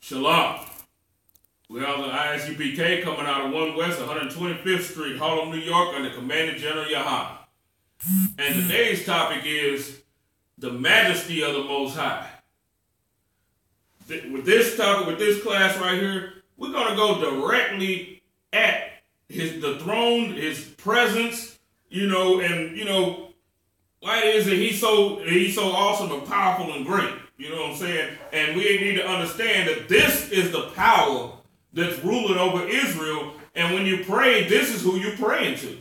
Shalom. We are the Isupk coming out of 1 West 125th Street, Harlem, New York, under Commander General Yahan. And today's topic is the Majesty of the Most High. With this topic, with this class right here, we're going to go directly at the throne, his presence, and why is it he's so awesome and powerful and great. You know what I'm saying? And we need to understand that this is the power that's ruling over Israel. And when you pray, this is who you're praying to.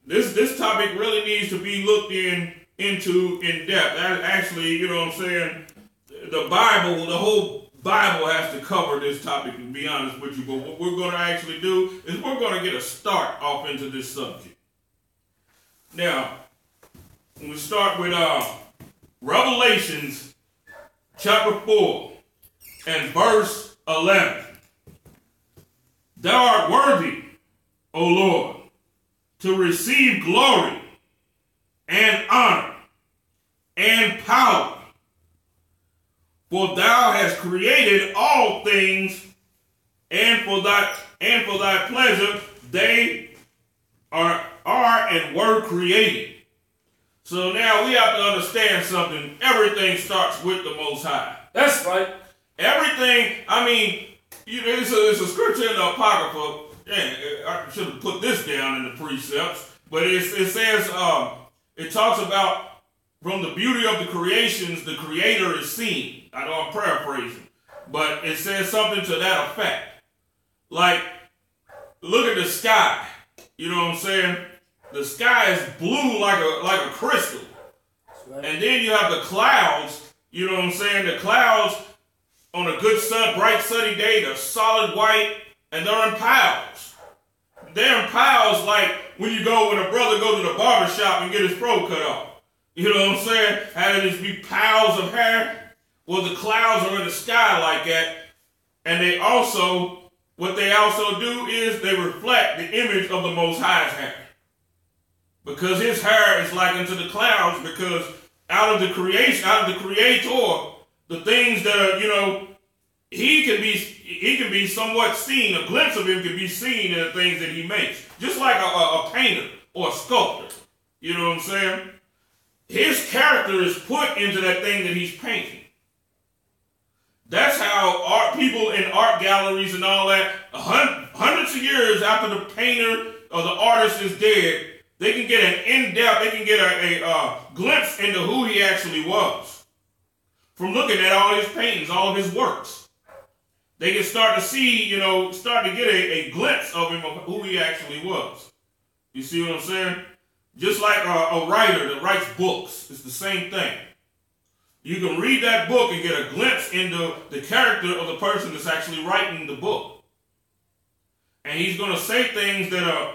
This topic really needs to be looked into in depth. Actually, you know what I'm saying? The Bible, the whole Bible has to cover this topic, to be honest with you. But what we're going to actually do is we're going to get a start off into this subject. Now, we start with Revelations chapter 4 and verse 11. Thou art worthy, O Lord, to receive glory and honor and power, for thou hast created all things, and for thy pleasure they are and were created. So now we have to understand something. Everything starts with the Most High. That's right. Everything, it's a scripture in the Apocrypha. I should have put this down in the precepts. But it says, it talks about from the beauty of the creations, the Creator is seen. I know I'm paraphrasing. But it says something to that effect. Like, look at the sky. You know what I'm saying? The sky is blue like a crystal. Right. And then you have the clouds, you know what I'm saying? The clouds on a good bright sunny day, they're solid white, and they're in piles. They're in piles like when a brother go to the barber shop and get his fro cut off. You know what I'm saying? How there just be piles of hair. Well, the clouds are in the sky like that. And what they also do is they reflect the image of the Most High's hair. Because his hair is like unto the clouds, because out of the creation, out of the Creator, the things that are, he can be somewhat seen, a glimpse of him can be seen in the things that he makes. Just like a painter or a sculptor. You know what I'm saying? His character is put into that thing that he's painting. That's how people in art galleries and all that, hundreds of years after the painter or the artist is dead, they can get an in-depth, they can get a glimpse into who he actually was. From looking at all his paintings, all of his works. They can start to see, start to get a glimpse of him, of who he actually was. You see what I'm saying? Just like a writer that writes books. It's the same thing. You can read that book and get a glimpse into the character of the person that's actually writing the book. And he's going to say things that are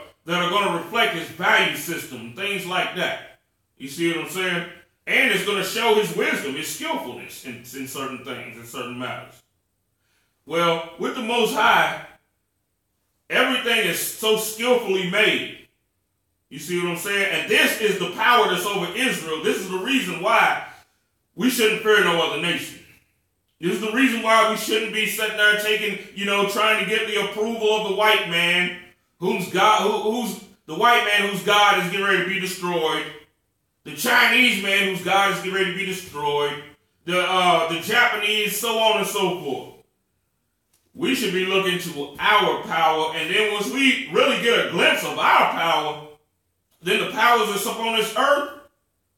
going to reflect his value system, things like that. You see what I'm saying? And it's going to show his wisdom, his skillfulness in certain things, in certain matters. Well, with the Most High, everything is so skillfully made. You see what I'm saying? And this is the power that's over Israel. This is the reason why we shouldn't fear no other nation. This is the reason why we shouldn't be sitting there trying to get the approval of the white man, who's the white man whose God is getting ready to be destroyed, the Chinese man whose God is getting ready to be destroyed, the Japanese, so on and so forth. We should be looking to our power, and then once we really get a glimpse of our power, then the powers that's up on this earth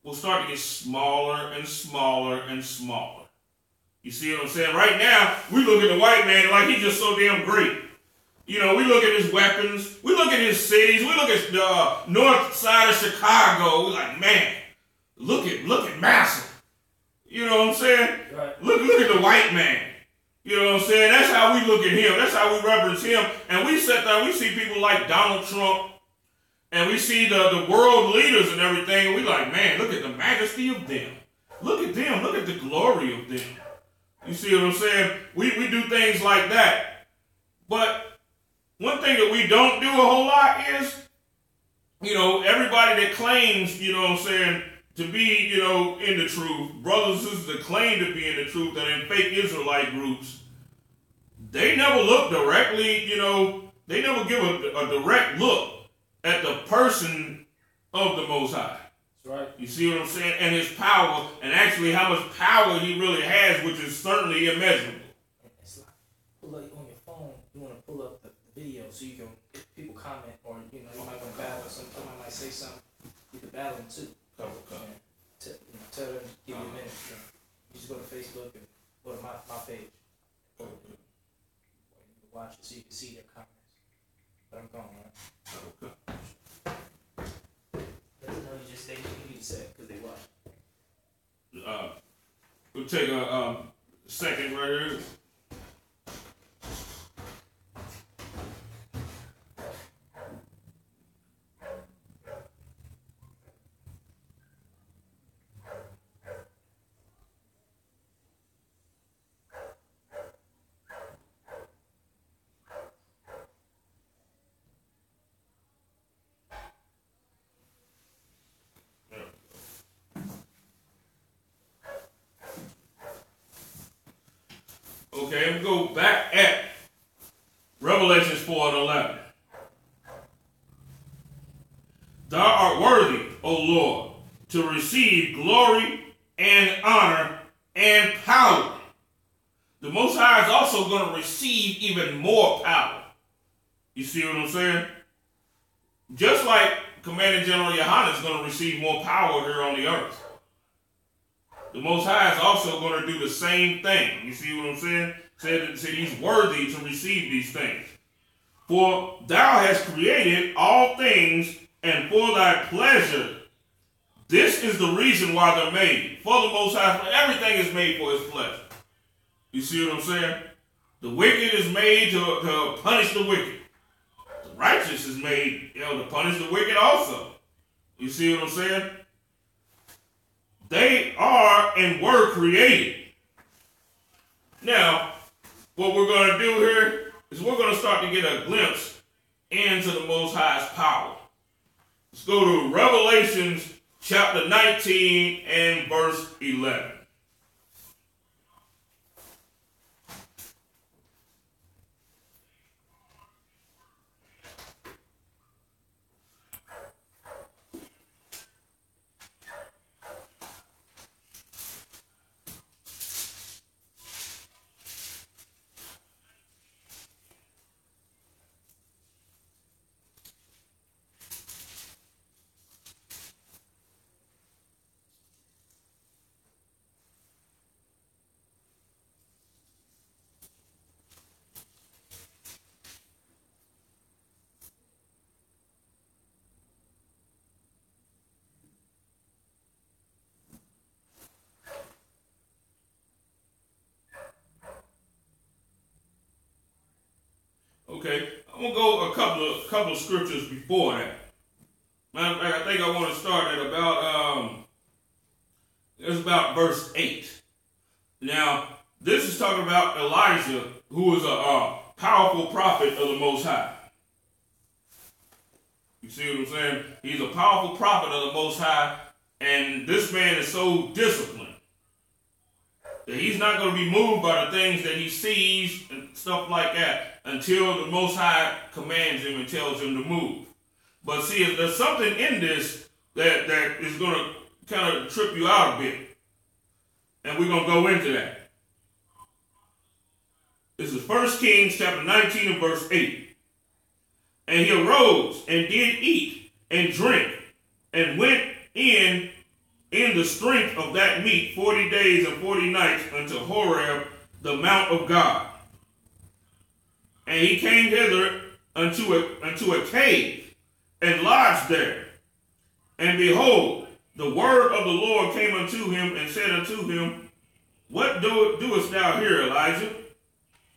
will start to get smaller and smaller and smaller. You see what I'm saying? Right now, we look at the white man like he's just so damn great. We look at his weapons. We look at his cities. We look at the north side of Chicago. We're like, man, look at Massa. You know what I'm saying? Right. Look at the white man. You know what I'm saying? That's how we look at him. That's how we reverence him. And we sit there, we see people like Donald Trump, and we see the world leaders and everything, and we like, man, look at the majesty of them. Look at them. Look at the glory of them. You see what I'm saying? We do things like that. But one thing that we don't do a whole lot is, everybody that claims, to be, in the truth, brothers and sisters that claim to be in the truth, that in fake Israelite groups, they never look directly, they never give a direct look at the person of the Most High. That's right. You see what I'm saying? And his power, and actually how much power he really has, which is certainly immeasurable. It's like, pull up on your phone, you want to pull up the video so you can, if people comment, or, you might want to battle, somebody might say something, you can battle them too. Tell them, give you a minute. You just go to Facebook and go to my page. You can watch it so you can see their comments. But I'm gone, right? Let them know you just say what you need to say because they watch. We'll take a second right here. Okay, we go back at Revelations 4:11. Thou art worthy, O Lord, to receive glory and honor and power. The Most High is also going to receive even more power. You see what I'm saying? Just like Commanding General Yohanan is going to receive more power here on the earth. The Most High is also going to do the same thing. You see what I'm saying? Said he's worthy to receive these things. For thou hast created all things, and for thy pleasure. This is the reason why they're made. For the Most High, for everything is made for his pleasure. You see what I'm saying? The wicked is made to punish the wicked. The righteous is made, to punish the wicked also. You see what I'm saying? They are and were created. Now, what we're going to do here is we're going to start to get a glimpse into the Most High's power. Let's go to Revelations chapter 19 and verse 11. Okay, I'm gonna go a couple of scriptures before that. Matter of fact, I think I want to start at about verse 8. Now, this is talking about Elijah, who is a powerful prophet of the Most High. You see what I'm saying? He's a powerful prophet of the Most High, and this man is so disciplined that he's not going to be moved by the things that he sees and stuff like that until the Most High commands him and tells him to move. But see, there's something in this that is going to kind of trip you out a bit. And we're going to go into that. This is 1 Kings chapter 19 and verse 8. And he arose and did eat and drink and went in the strength of that meat 40 days and 40 nights unto Horeb, the mount of God. And he came hither unto a cave and lodged there. And behold, the word of the Lord came unto him and said unto him, What doest thou here, Elijah?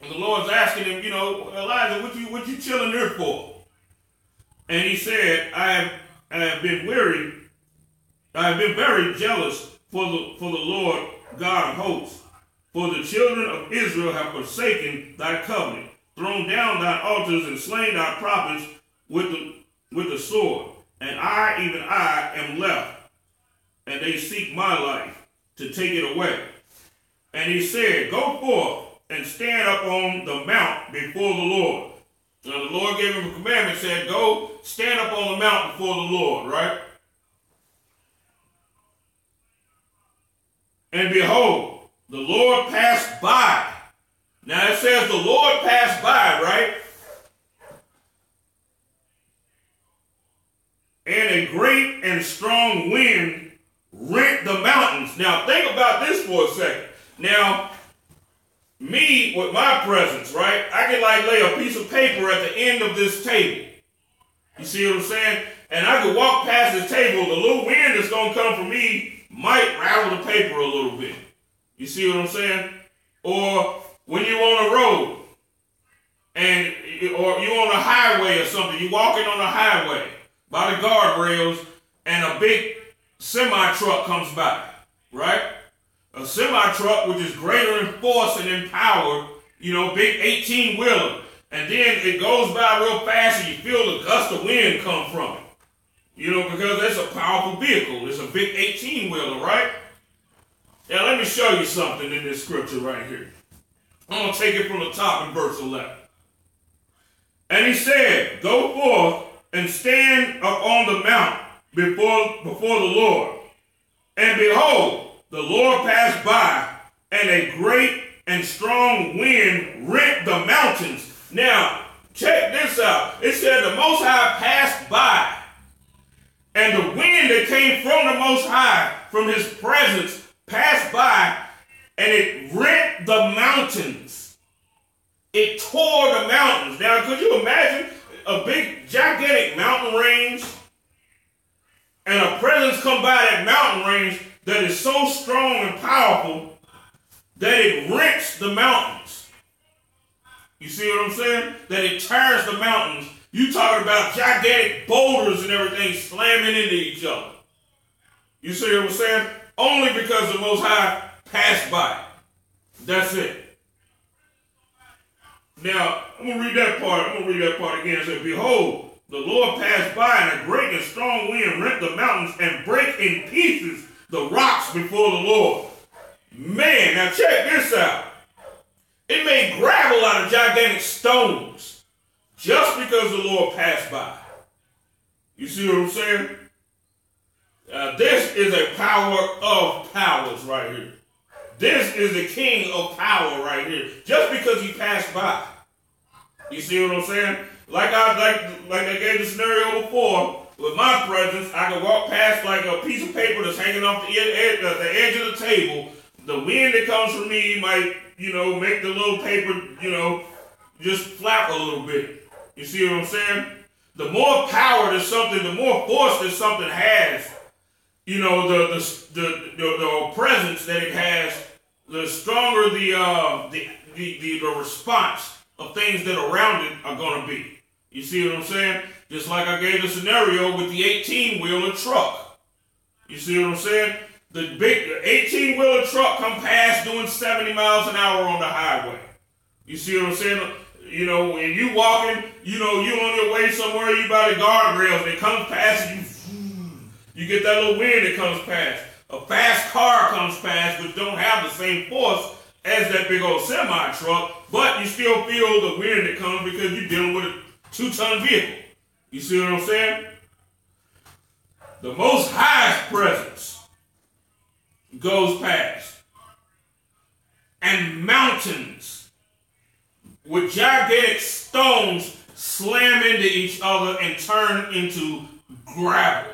And the Lord's asking him, Elijah, what you chilling here for? And he said, I have been weary. I have been very jealous for the Lord God of hosts. For the children of Israel have forsaken thy covenant, thrown down thy altars, and slain thy prophets with the sword. And I, even I, am left, and they seek my life to take it away. And he said, go forth and stand up on the mount before the Lord. Now the Lord gave him a commandment, said, go stand up on the mount before the Lord, right? And behold, the Lord passed by. Now it says the Lord passed by, right? And a great and strong wind rent the mountains. Now think about this for a second. Now, me with my presence, right? I can like lay a piece of paper at the end of this table. You see what I'm saying? And I could walk past this table. The little wind that's going to come from me might rattle the paper a little bit. You see what I'm saying? Or when you're on a road, or you're on a highway or something, you're walking on a highway by the guardrails, and a big semi-truck comes by, right? A semi-truck, which is greater in force and in power, you know, big 18-wheeler. And then it goes by real fast and you feel the gust of wind come from it. You know, because it's a powerful vehicle. It's a big 18-wheeler, right? Now, let me show you something in this scripture right here. I'm going to take it from the top in verse 11. And he said, go forth and stand up on the mount before the Lord. And behold, the Lord passed by, and a great and strong wind rent the mountains. Now, check this out. It said the Most High passed by, and the wind that came from the Most High, from his presence, passed by, and it rent the mountains. It tore the mountains. Now, could you imagine a big, gigantic mountain range, and a presence come by that mountain range that is so strong and powerful that it rents the mountains? You see what I'm saying? That it tears the mountains. You talking about gigantic boulders and everything slamming into each other. You see what I'm saying? Only because the Most High passed by. That's it. Now, I'm going to read that part again. It says, behold, the Lord passed by, and a great and strong wind rent the mountains and break in pieces the rocks before the Lord. Man, now check this out. It made gravel out of gigantic stones just because the Lord passed by. You see what I'm saying? This is a power of powers right here. This is the king of power right here. Just because he passed by. You see what I'm saying? Like I gave the scenario before, with my presence, I could walk past like a piece of paper that's hanging off the edge of the table. The wind that comes from me might, you know, make the little paper, you know, just flap a little bit. You see what I'm saying? The more power there's something, the more force that something has, you know, the presence that it has, the stronger the response of things that are around it are going to be. You see what I'm saying? Just like I gave the scenario with the 18-wheeler truck. You see what I'm saying? The big 18-wheeler truck come past doing 70 miles an hour on the highway. You see what I'm saying? You know, when you walking, you know, you on your way somewhere, you by the guardrails, and it comes past and you get that little wind that comes past. A fast car comes past, which don't have the same force as that big old semi-truck, but you still feel the wind that comes because you're dealing with a 2-ton vehicle. You see what I'm saying? The Most High's presence goes past. And mountains with gigantic stones slam into each other and turn into gravel.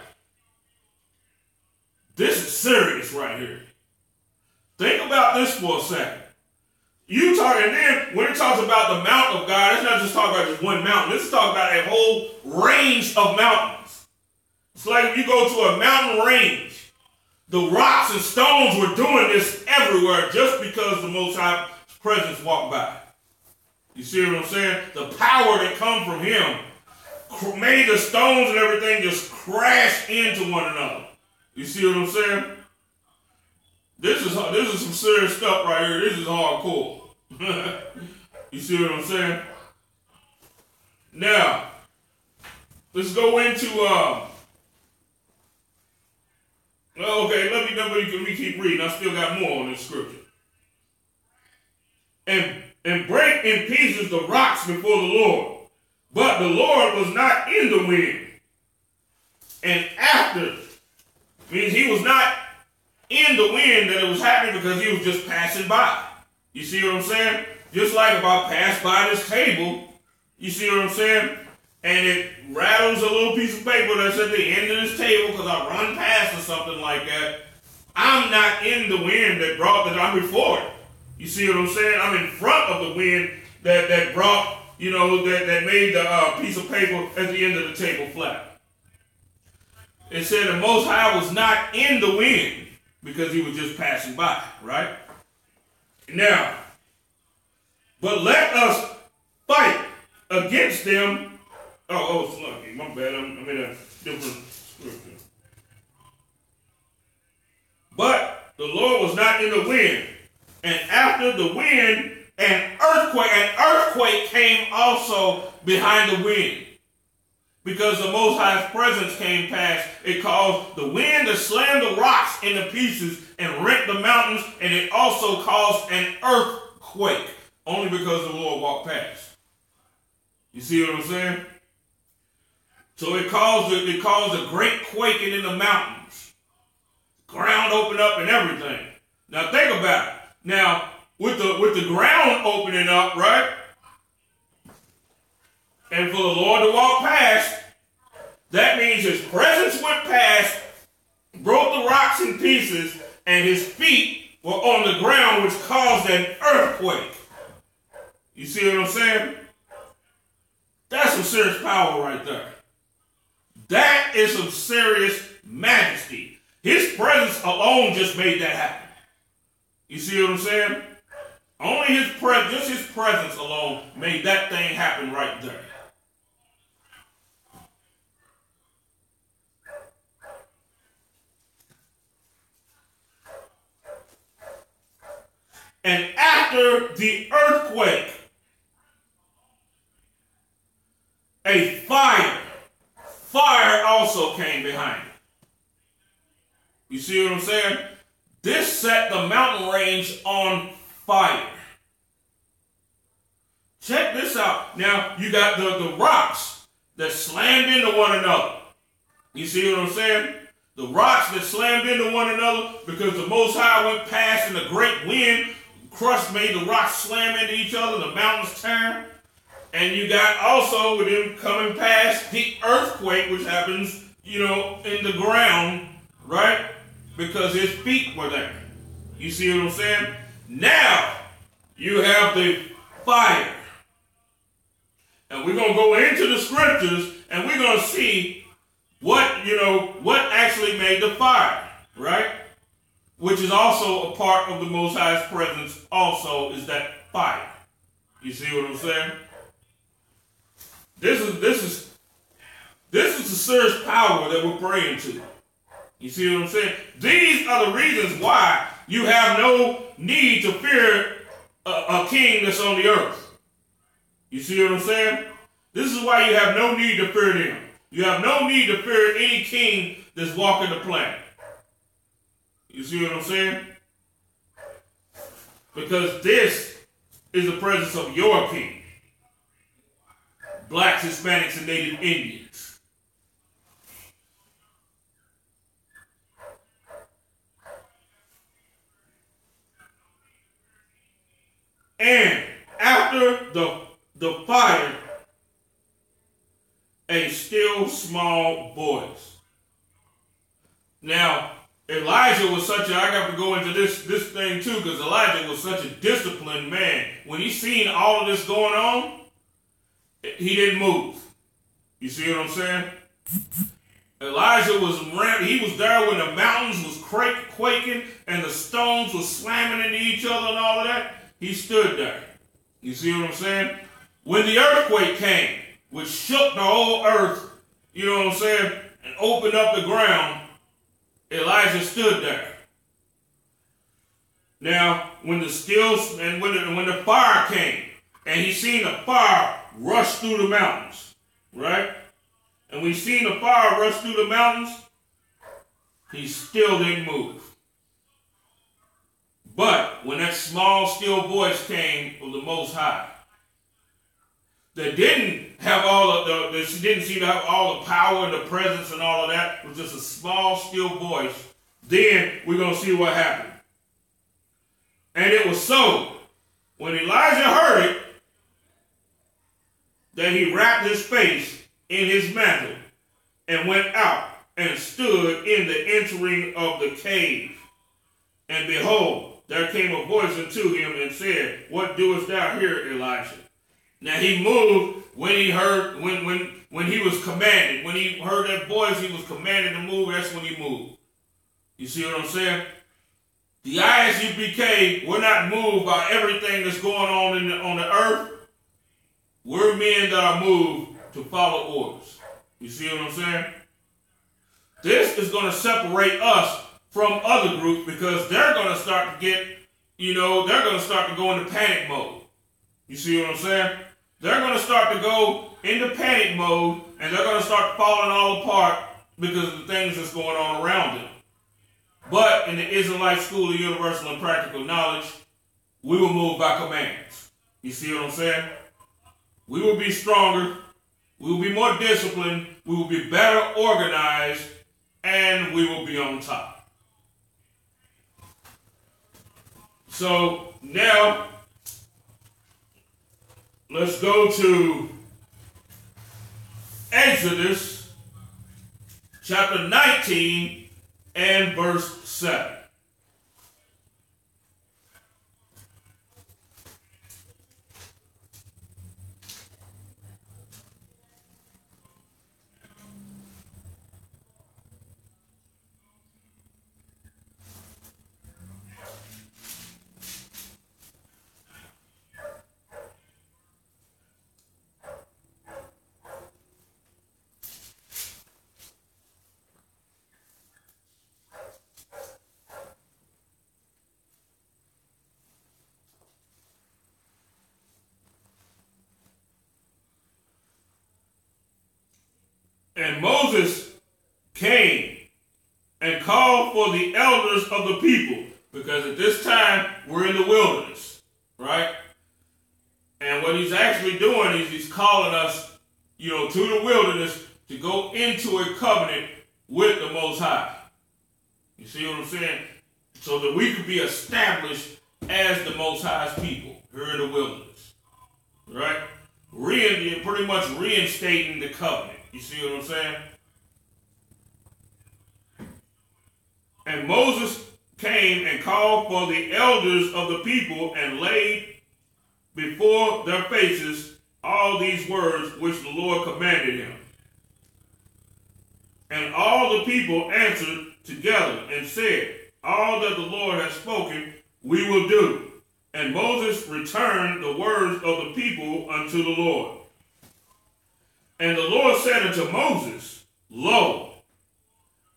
This is serious right here. Think about this for a second. You talking, and then when it talks about the mountain of God, it's not just talking about just one mountain. This is talking about a whole range of mountains. It's like if you go to a mountain range, the rocks and stones were doing this everywhere just because the Most High's presence walked by. You see what I'm saying? The power that come from him made the stones and everything just crash into one another. You see what I'm saying? This is some serious stuff right here. This is hardcore. You see what I'm saying? Now, let's go into Okay, let me keep reading. I still got more on this scripture. And break in pieces the rocks before the Lord. But the Lord was not in the wind. And after, means he was not in the wind that it was happening because he was just passing by. You see what I'm saying? Just like if I pass by this table, you see what I'm saying? And it rattles a little piece of paper that's at the end of this table because I run past or something like that. I'm not in the wind that brought that. I'm before it. You see what I'm saying? I'm in front of the wind that brought, you know, that made the piece of paper at the end of the table flat. It said the Most High was not in the wind because he was just passing by, right? Now, but let us fight against them. Oh, slucky, my bad. I'm in a different scripture. But the Lord was not in the wind. And after the wind, an earthquake came also behind the wind. Because the Most High's presence came past, it caused the wind to slam the rocks into pieces and rent the mountains, and it also caused an earthquake, only because the Lord walked past. You see what I'm saying? So it caused a great quaking in the mountains. Ground opened up and everything. Now think about it. Now, with the ground opening up, right? And for the Lord to walk past, that means his presence went past, broke the rocks in pieces, and his feet were on the ground, which caused an earthquake. You see what I'm saying? That's some serious power right there. That is some serious majesty. His presence alone just made that happen. You see what I'm saying? Only just his presence alone made that thing happen right there. And after the earthquake, a fire also came behind it. You see what I'm saying? This set the mountain range on fire. Check this out. Now, you got the rocks that slammed into one another. You see what I'm saying? The rocks that slammed into one another because the Most High went past and the great wind made the rocks slam into each other, the mountains turn. And you got also with him coming past the earthquake, which happens, you know, in the ground, right? Because his feet were there. You see what I'm saying? Now, you have the fire. And we're going to go into the scriptures and we're going to see what actually made the fire, right? Which is also a part of the Most High's presence also is that fire. You see what I'm saying? This is the serious power that we're praying to. You see what I'm saying? These are the reasons why you have no need to fear a king that's on the earth. You see what I'm saying? This is why you have no need to fear them. You have no need to fear any king that's walking the planet. You see what I'm saying? Because this is the presence of your king. Blacks, Hispanics, and Native Indians. And after the fire, a still small voice. Now, Elijah was I got to go into this thing too, because Elijah was such a disciplined man. When he seen all of this going on, he didn't move. You see what I'm saying? Elijah was there when the mountains was quaking and the stones was slamming into each other and all of that. He stood there. You see what I'm saying? When the earthquake came, which shook the whole earth, you know what I'm saying, and opened up the ground, Elijah stood there. Now, when the fire came, and he seen the fire rush through the mountains, right? And we seen the fire rush through the mountains, he still didn't move. But when that small, still voice came from the Most High, that didn't have she didn't seem to have all the power and the presence and all of that. It was just a small, still voice. Then we're going to see what happened. And it was so, when Elijah heard it, that he wrapped his face in his mantle and went out and stood in the entering of the cave. And behold, there came a voice unto him and said, What doest thou here, Elijah? Now he moved when he heard, when he was commanded. When he heard that voice, he was commanded to move. That's when he moved. You see what I'm saying? The ISUPK, we're not moved by everything that's going on on the earth. We're men that are moved to follow orders. You see what I'm saying? This is going to separate us from other groups because they're going to start to get, they're going to start to go into panic mode. You see what I'm saying? They're going to start to go into panic mode and they're going to start falling all apart because of the things that's going on around them. But in the Israelite School of Universal and Practical Knowledge, we will move by commands. You see what I'm saying? We will be stronger. We will be more disciplined. We will be better organized. And we will be on top. So now, let's go to Exodus chapter 19 and verse 7. And Moses came and called for the elders of the people, because at this time we're in the wilderness, right? And what he's actually doing is he's calling us, to the wilderness to go into a covenant with the Most High. You see what I'm saying? So that we could be established as the Most High's people here in the wilderness, right? Pretty much reinstating the covenant. You see what I'm saying? And Moses came and called for the elders of the people and laid before their faces all these words which the Lord commanded him. And all the people answered together and said, All that the Lord has spoken, we will do. And Moses returned the words of the people unto the Lord. And the Lord said unto Moses, Lo,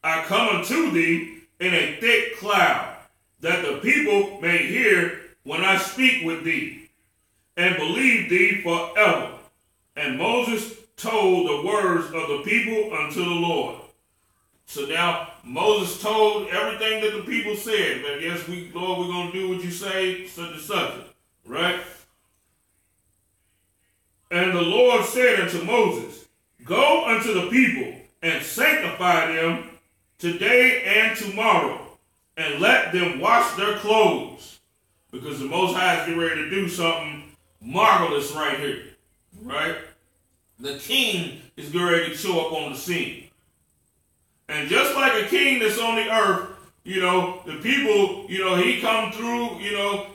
I come unto thee in a thick cloud, that the people may hear when I speak with thee, and believe thee forever. And Moses told the words of the people unto the Lord. So now Moses told everything that the people said. But yes, Lord, we're going to do what you say, such and such, right? And the Lord said unto Moses, Go unto the people and sanctify them today and tomorrow, and let them wash their clothes. Because the Most High is getting ready to do something marvelous right here, right? The king is getting ready to show up on the scene. And just like a king that's on the earth, the people, he come through,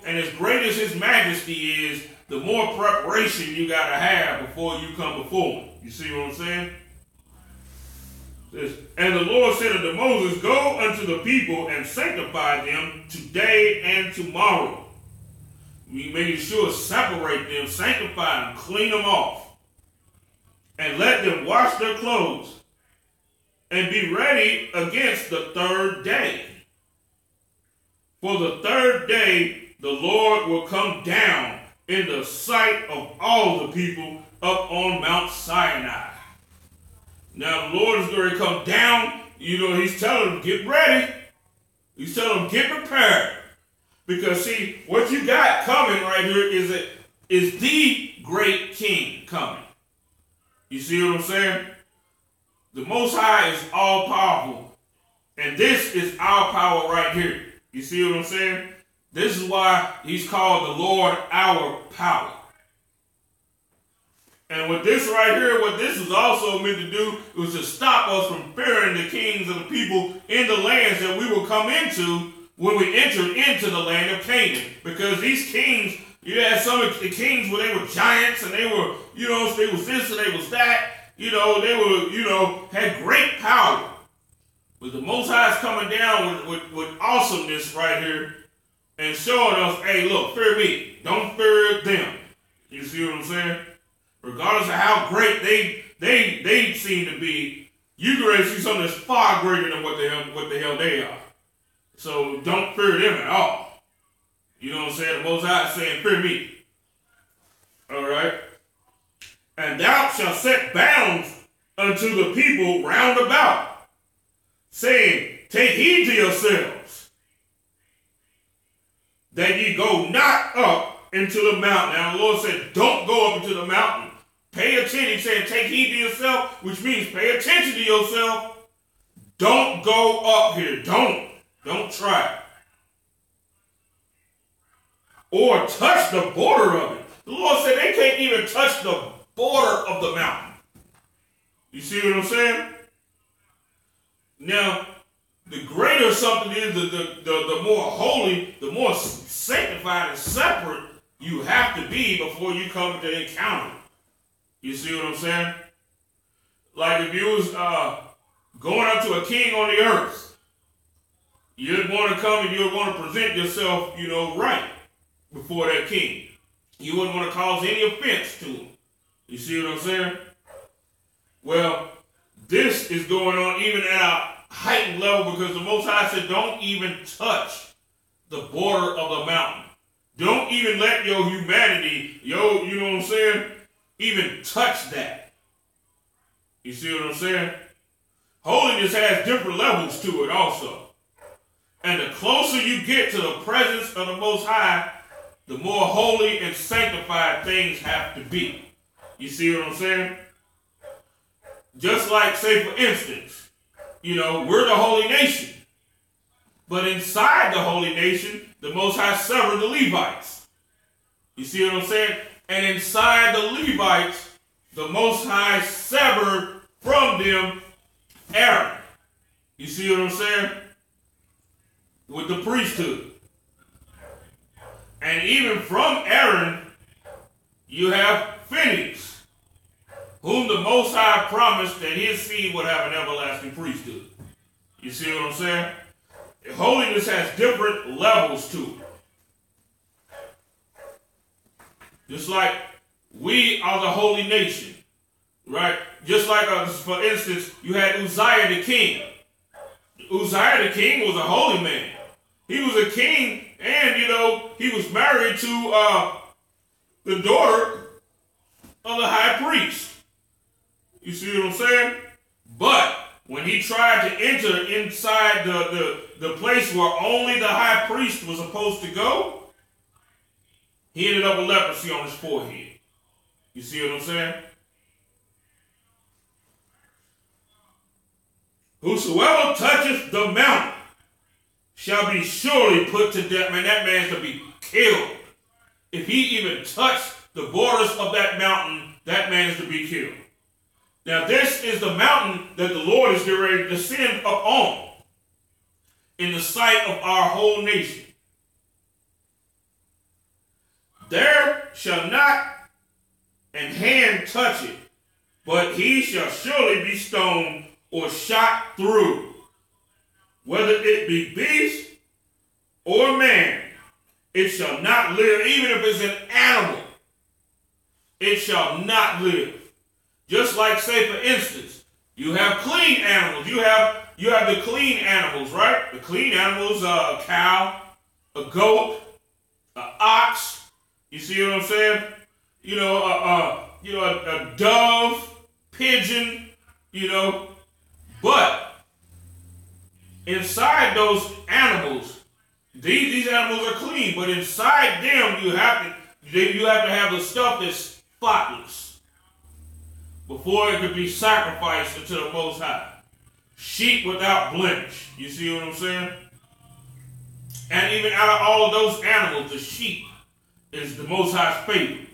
and as great as his majesty is, the more preparation you got to have before you come before him. You see what I'm saying? And the Lord said unto Moses, Go unto the people and sanctify them today and tomorrow. Making sure separate them, sanctify them, clean them off. And let them wash their clothes and be ready against the third day. For the third day the Lord will come down in the sight of all the people up on Mount Sinai. Now the Lord is going to come down he's telling them, get ready. He's telling them, get prepared. Because see, what you got coming right here is the great king coming. You see what I'm saying? The Most High is all powerful. And this is our power right here. You see what I'm saying? This is why he's called the Lord our power. And with this right here, what this is also meant to do was to stop us from fearing the kings and the people in the lands that we will come into when we enter into the land of Canaan. Because these kings, you had some of the kings where they were giants and they were, they was this and they was that. They were, had great power. But the Most High is coming down with awesomeness right here and showing us, hey, look, fear me. Don't fear them. You see what I'm saying? Regardless of how great they seem to be, you can really see something that's far greater than what the hell they are. So don't fear them at all. You know what I'm saying? The Most High is saying, fear me. All right? And thou shalt set bounds unto the people round about, saying, take heed to yourselves, that ye go not up into the mountain. Now the Lord said, don't go up into the mountain. Pay attention. He said, take heed to yourself, which means pay attention to yourself. Don't go up here. Don't try. Or touch the border of it. The Lord said they can't even touch the border of the mountain. You see what I'm saying? Now, the greater something is, the more holy, the more sanctified and separate you have to be before you come to encounter. You see what I'm saying? Like if you was going up to a king on the earth, you'd want to come and you'd want to present yourself, right before that king. You wouldn't want to cause any offense to him. You see what I'm saying? Well, this is going on even at a heightened level because the Most High said don't even touch the border of the mountain. Don't even let your humanity, you know what I'm saying, even touch that. You see what I'm saying? Holiness has different levels to it also. And the closer you get to the presence of the Most High, the more holy and sanctified things have to be. You see what I'm saying? Just like, say, for instance, we're the holy nation. But inside the holy nation, the Most High severed the Levites. You see what I'm saying? And inside the Levites, the Most High severed from them Aaron. You see what I'm saying? With the priesthood. And even from Aaron, you have Phinehas, whom the Most High promised that his seed would have an everlasting priesthood. You see what I'm saying? Holiness has different levels to it. Just like we are the holy nation, right? Just like, for instance, you had Uzziah the king. Uzziah the king was a holy man. He was a king, and, he was married to the daughter of the high priest. You see what I'm saying? But when he tried to enter inside the place where only the high priest was supposed to go, he ended up with leprosy on his forehead. You see what I'm saying? Whosoever toucheth the mountain shall be surely put to death. Man, that man shall be killed. If he even touched the borders of that mountain, that man is to be killed. Now, this is the mountain that the Lord is getting ready to descend upon in the sight of our whole nation. There shall not an hand touch it, but he shall surely be stoned or shot through. Whether it be beast or man, it shall not live. Even if it's an animal, it shall not live. Just like, say, for instance, you have clean animals. You have the clean animals, right? The clean animals are a cow, a goat, an ox. You see what I'm saying? A dove, pigeon, But inside those animals, these animals are clean, but inside them you have to have the stuff that's spotless before it could be sacrificed unto the Most High. Sheep without blemish. You see what I'm saying? And even out of all of those animals, the sheep is the Most High's favorite.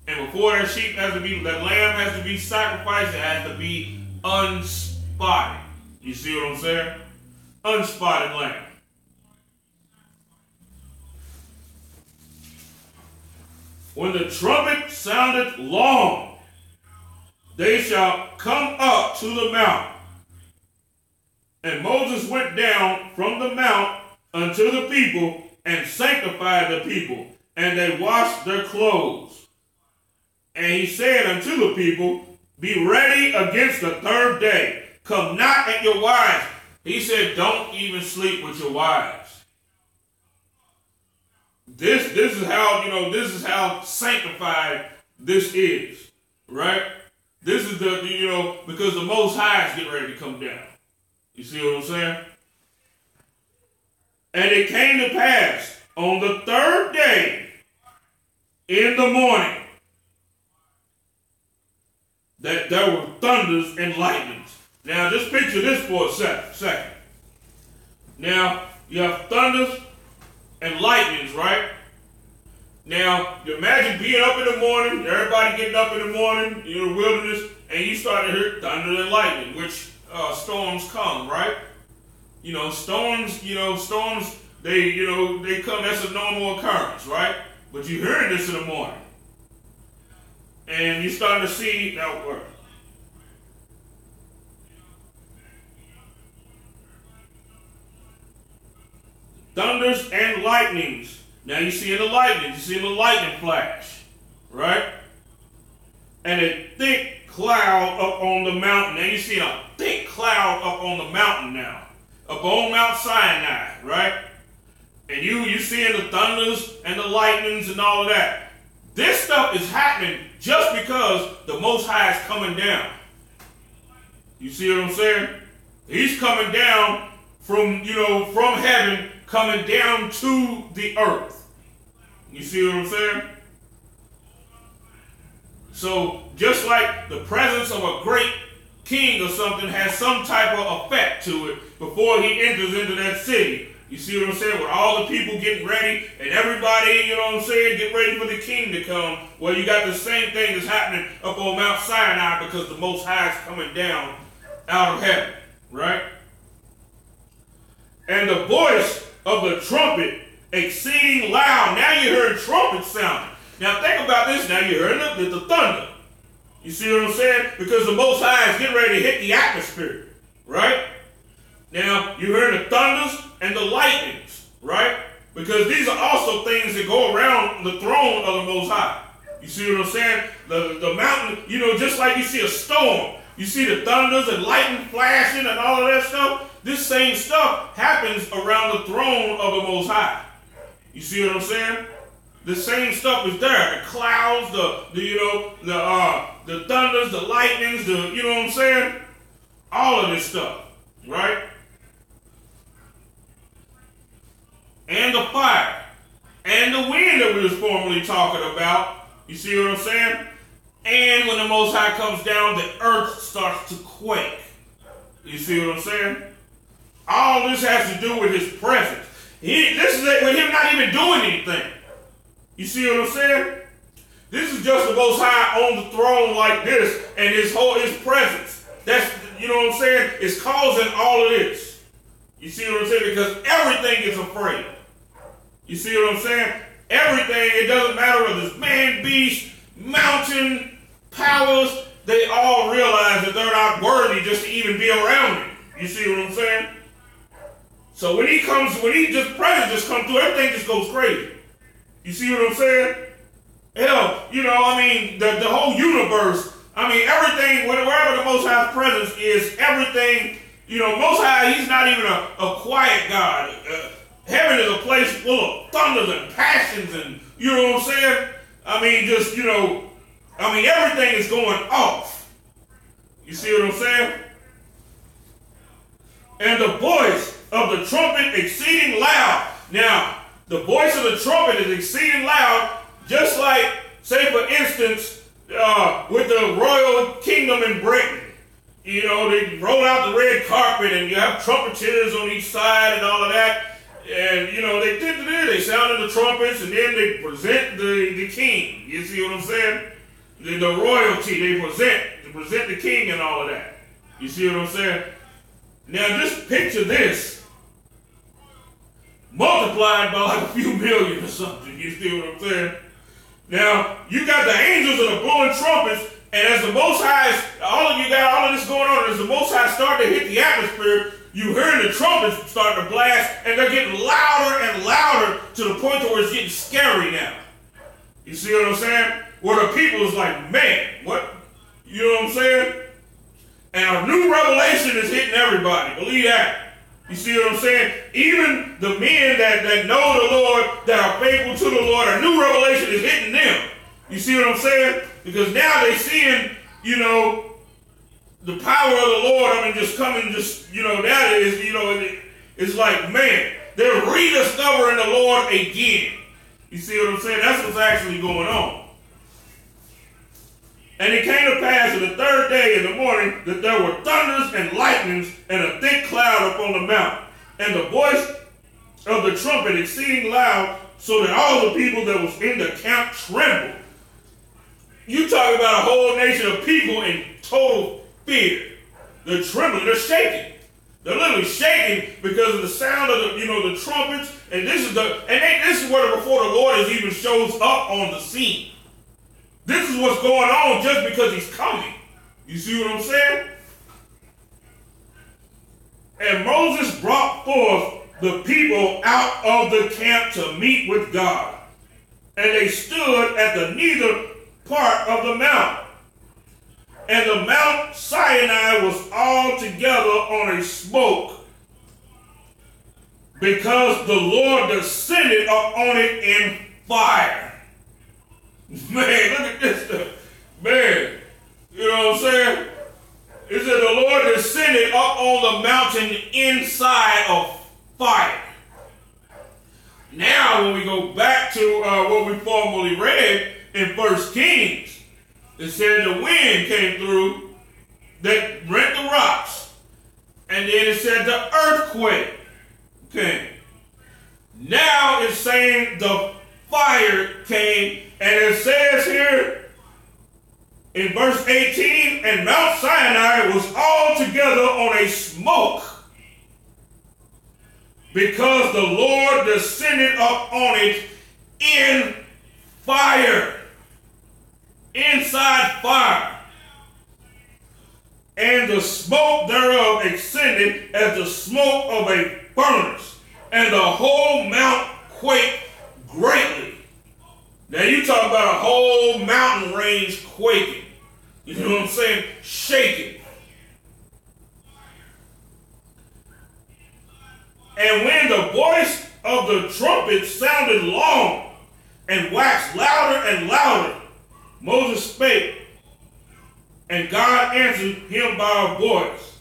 And before that lamb has to be sacrificed, it has to be unspotted. You see what I'm saying? Unspotted lamb. When the trumpet sounded long, they shall come up to the mount. And Moses went down from the mount unto the people and sanctified the people, and they washed their clothes. And he said unto the people, be ready against the third day. Come not at your wives. He said, don't even sleep with your wives. This is how sanctified this is, right? This is because the Most High is getting ready to come down. You see what I'm saying? And it came to pass on the third day in the morning that there were thunders and lightnings. Now just picture this for a second. Now you have thunders and lightnings, right? Now you imagine being up in the morning, everybody getting up in the morning in the wilderness, and you start to hear thunder and lightning, which storms come, right? Storms, they come, that's a normal occurrence, right? But you're hearing this in the morning. And you're starting to see that word. Thunders and lightnings. Now you see in the lightning, you see in the lightning flash, right? And a thick cloud up on the mountain. Now you see a thick cloud up on the mountain now. Up on Mount Sinai, right? And you seeing the thunders and the lightnings and all of that. This stuff is happening just because the Most High is coming down. You see what I'm saying? He's coming down from heaven, coming down to the earth. You see what I'm saying? So just like the presence of a great king or something has some type of effect to it before he enters into that city. You see what I'm saying? With all the people getting ready and everybody, get ready for the king to come. Well, you got the same thing that's happening up on Mount Sinai because the Most High is coming down out of heaven, right? And the voice of the trumpet exceeding loud. Now you heard trumpets sounding. Now think about this. Now you heard the thunder. You see what I'm saying? Because the Most High is getting ready to hit the atmosphere, right? Now you heard the thunders and the lightnings, right? Because these are also things that go around the throne of the Most High. You see what I'm saying? The mountain, just like you see a storm, you see the thunders and lightning flashing and all of that stuff. This same stuff happens around the throne of the Most High. You see what I'm saying? The same stuff is there. The clouds, the thunders, the lightnings, you know what I'm saying? All of this stuff, right? And the fire, and the wind that we was formerly talking about. You see what I'm saying? And when the Most High comes down, the earth starts to quake. You see what I'm saying? All this has to do with his presence. This is with him not even doing anything. You see what I'm saying? This is just the Most High on the throne like this, and his presence. That's, you know what I'm saying? It's causing all of this. You see what I'm saying? Because everything is afraid. You see what I'm saying? Everything, it doesn't matter whether it's man, beast, mountain, powers, they all realize that they're not worthy just to even be around him. You see what I'm saying? So when his presence just comes through, everything just goes crazy. You see what I'm saying? Hell, the whole universe, everything, wherever the Most High's presence is, everything, Most High, he's not even a quiet God. Heaven is a place full of thunders and passions and, you know what I'm saying? Everything is going off. You see what I'm saying? and the voice of the trumpet exceeding loud. Now, the voice of the trumpet is exceeding loud, just like, say for instance, with the royal kingdom in Britain. You know, they roll out the red carpet and you have trumpeters on each side and all of that. And, you know, they sounded the trumpets and then they present the king. You see what I'm saying? The royalty, they present the king and all of that. You see what I'm saying? Now just picture this multiplied by like a few million or something. You see what I'm saying? Now, you got the angels that are blowing trumpets, and as the Most High, all of this going on, as the Most High start to hit the atmosphere, you hearing the trumpets start to blast, and they're getting louder and louder to the point where it's getting scary now. You see what I'm saying? Where the people is like, man, what? You know what I'm saying? And a new revelation is hitting everybody. Believe that. You see what I'm saying? Even the men that know the Lord, that are faithful to the Lord, a new revelation is hitting them. You see what I'm saying? Because now they're seeing, you know, the power of the Lord, I mean, just coming, just, you know, that is, you know, it's like, man, they're rediscovering the Lord again. You see what I'm saying? That's what's actually going on. And it came to pass in the third day in the morning that there were thunders and lightnings and a thick cloud upon the mount, and the voice of the trumpet exceeding loud, so that all the people that was in the camp trembled. You talk about a whole nation of people in total fear. They're trembling, they're shaking. They're literally shaking because of the sound of the, you know, the trumpets. And this is where before the Lord even shows up on the scene. This is what's going on just because he's coming. You see what I'm saying? And Moses brought forth the people out of the camp to meet with God. And they stood at the neither part of the mount. And the Mount Sinai was altogether on a smoke, because the Lord descended upon it in fire. Man, look at this stuff. Man, you know what I'm saying? It said the Lord descended up on the mountain inside of fire. Now, when we go back to what we formerly read in 1 Kings, it said the wind came through that rent the rocks. And then it said the earthquake came. Now it's saying the fire came. And it says here in verse 18, and Mount Sinai was altogether on a smoke, because the Lord descended up on it in fire. Inside fire. And the smoke thereof ascended as the smoke of a furnace, and the whole mount quaked greatly. Now you talk about a whole mountain range quaking. You know what I'm saying? Shaking. And when the voice of the trumpet sounded long and waxed louder and louder, Moses spake, and God answered him by a voice.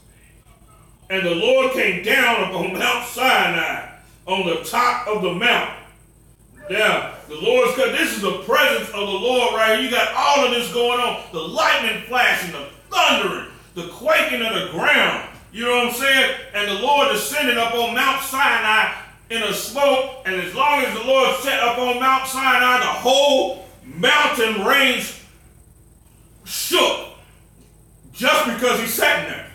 And the Lord came down upon Mount Sinai on the top of the mount. Now, the Lord's cut. This is the presence of the Lord right here. You got all of this going on. The lightning flashing, the thundering, the quaking of the ground. You know what I'm saying? And the Lord descended up on Mount Sinai in a smoke. And as long as the Lord set up on Mount Sinai, the whole mountain range shook. Just because he's sitting there.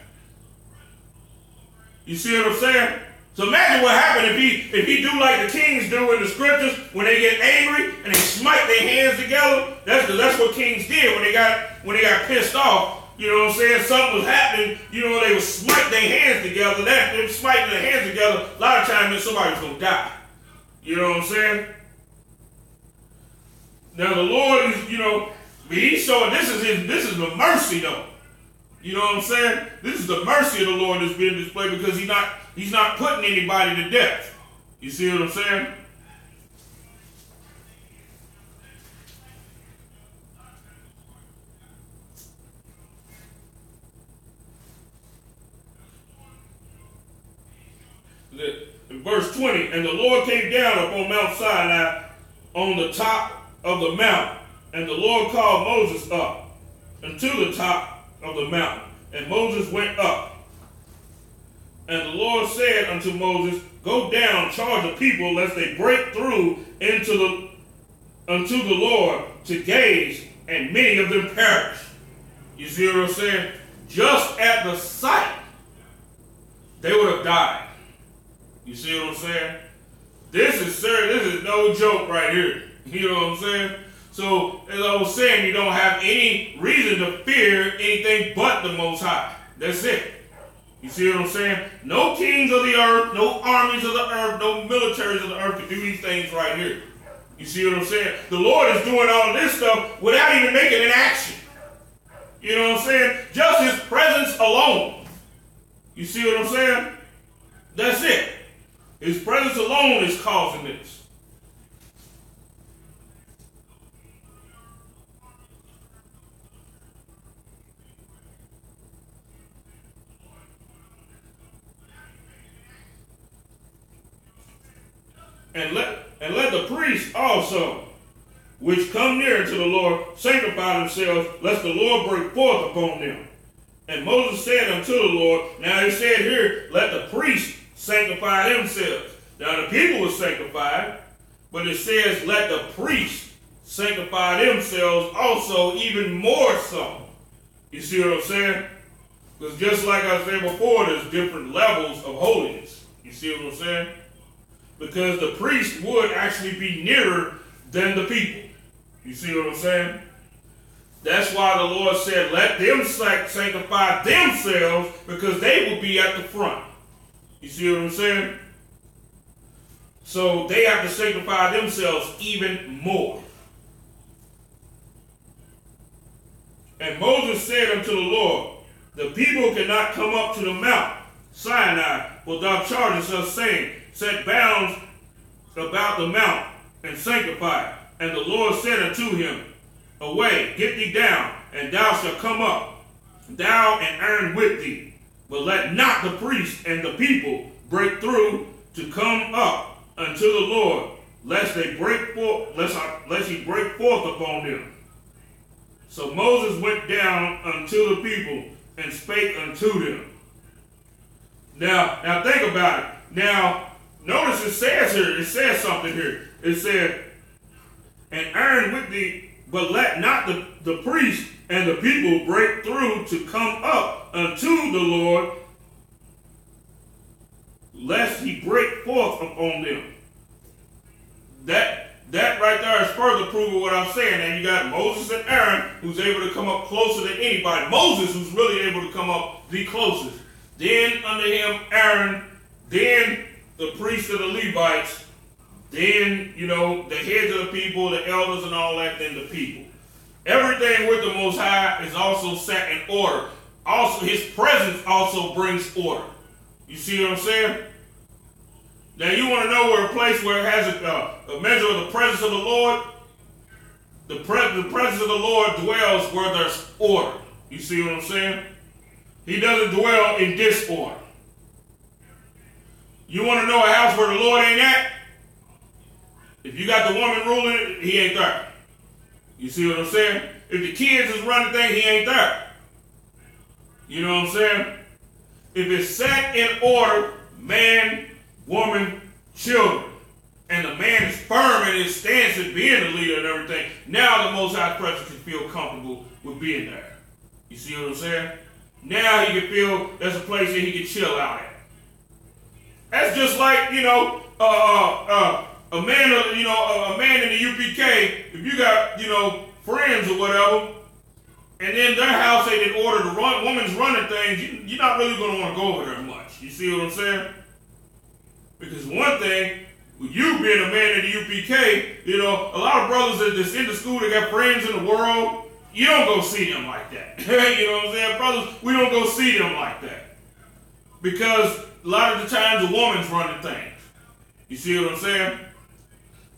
You see what I'm saying? So imagine what happened if he do like the kings do in the scriptures when they get angry and they smite their hands together. That's what kings did when they got pissed off. You know what I'm saying? Something was happening. You know, they would smite their hands together. Them smiting their hands together, a lot of times meant somebody's gonna die. You know what I'm saying? Now the Lord is, you know, he's showing this is the mercy though. You know what I'm saying? This is the mercy of the Lord that's being displayed, because he's not putting anybody to death. You see what I'm saying? Verse 20, and the Lord came down upon Mount Sinai on the top of the mountain, and the Lord called Moses up unto the top of the mountain, and Moses went up. And the Lord said unto Moses, go down, charge the people, lest they break through unto the Lord to gaze, and many of them perish. You see what I'm saying? Just at the sight, they would have died. You see what I'm saying? This is serious. This is no joke right here. You know what I'm saying? So, as I was saying, you don't have any reason to fear anything but the Most High. That's it. You see what I'm saying? No kings of the earth, no armies of the earth, no militaries of the earth can do these things right here. You see what I'm saying? The Lord is doing all this stuff without even making an action. You know what I'm saying? Just his presence alone. You see what I'm saying? That's it. His presence alone is causing this. And let the priests also, which come near to the Lord, sanctify themselves, lest the Lord break forth upon them. And Moses said unto the Lord, now it said here, let the priests sanctify themselves. Now the people were sanctified, but it says, let the priests sanctify themselves also even more so. You see what I'm saying? Because just like I said before, there's different levels of holiness. You see what I'm saying? Because the priest would actually be nearer than the people. You see what I'm saying? That's why the Lord said, let them sanctify themselves, because they will be at the front. You see what I'm saying? So they have to sanctify themselves even more. And Moses said unto the Lord, the people cannot come up to the Mount Sinai, for thou chargest us, saying, set bounds about the mount and sanctify it. And the Lord said unto him, away, get thee down, and thou shalt come up, thou and Aaron with thee. But let not the priests and the people break through to come up unto the Lord, lest they break forth, lest he break forth upon them. So Moses went down unto the people and spake unto them. Now think about it. Now, notice it says here, it says something here. It said, and Aaron with thee, but let not the priest and the people break through to come up unto the Lord, lest he break forth upon them. That right there is further proof of what I'm saying. And you got Moses and Aaron, who's able to come up closer than anybody. Moses, who's really able to come up the closest. Then under him, Aaron. Then the priests of the Levites. Then, the heads of the people, the elders and all that, then the people. Everything with the Most High is also set in order. Also, his presence also brings order. You see what I'm saying? Now, you want to know where a place where it has a measure of the presence of the Lord? The presence of the Lord dwells where there's order. You see what I'm saying? He doesn't dwell in disorder. You want to know a house where the Lord ain't at? If you got the woman ruling it, he ain't there. You see what I'm saying? If the kids is running things, he ain't there. You know what I'm saying? If it's set in order, man, woman, children, and the man is firm in his stance and being the leader and everything, now the Most High presence can feel comfortable with being there. You see what I'm saying? Now he can feel there's a place that he can chill out at. That's just like, a man in the UPK, if you got, friends or whatever, and then their house ain't in order to run, woman's running things, you're not really going to want to go over there much. You see what I'm saying? Because one thing, with you being a man in the UPK, a lot of brothers that's in the school that got friends in the world, you don't go see them like that. You know what I'm saying? Brothers, we don't go see them like that. Because a lot of the times a woman's running things. You see what I'm saying?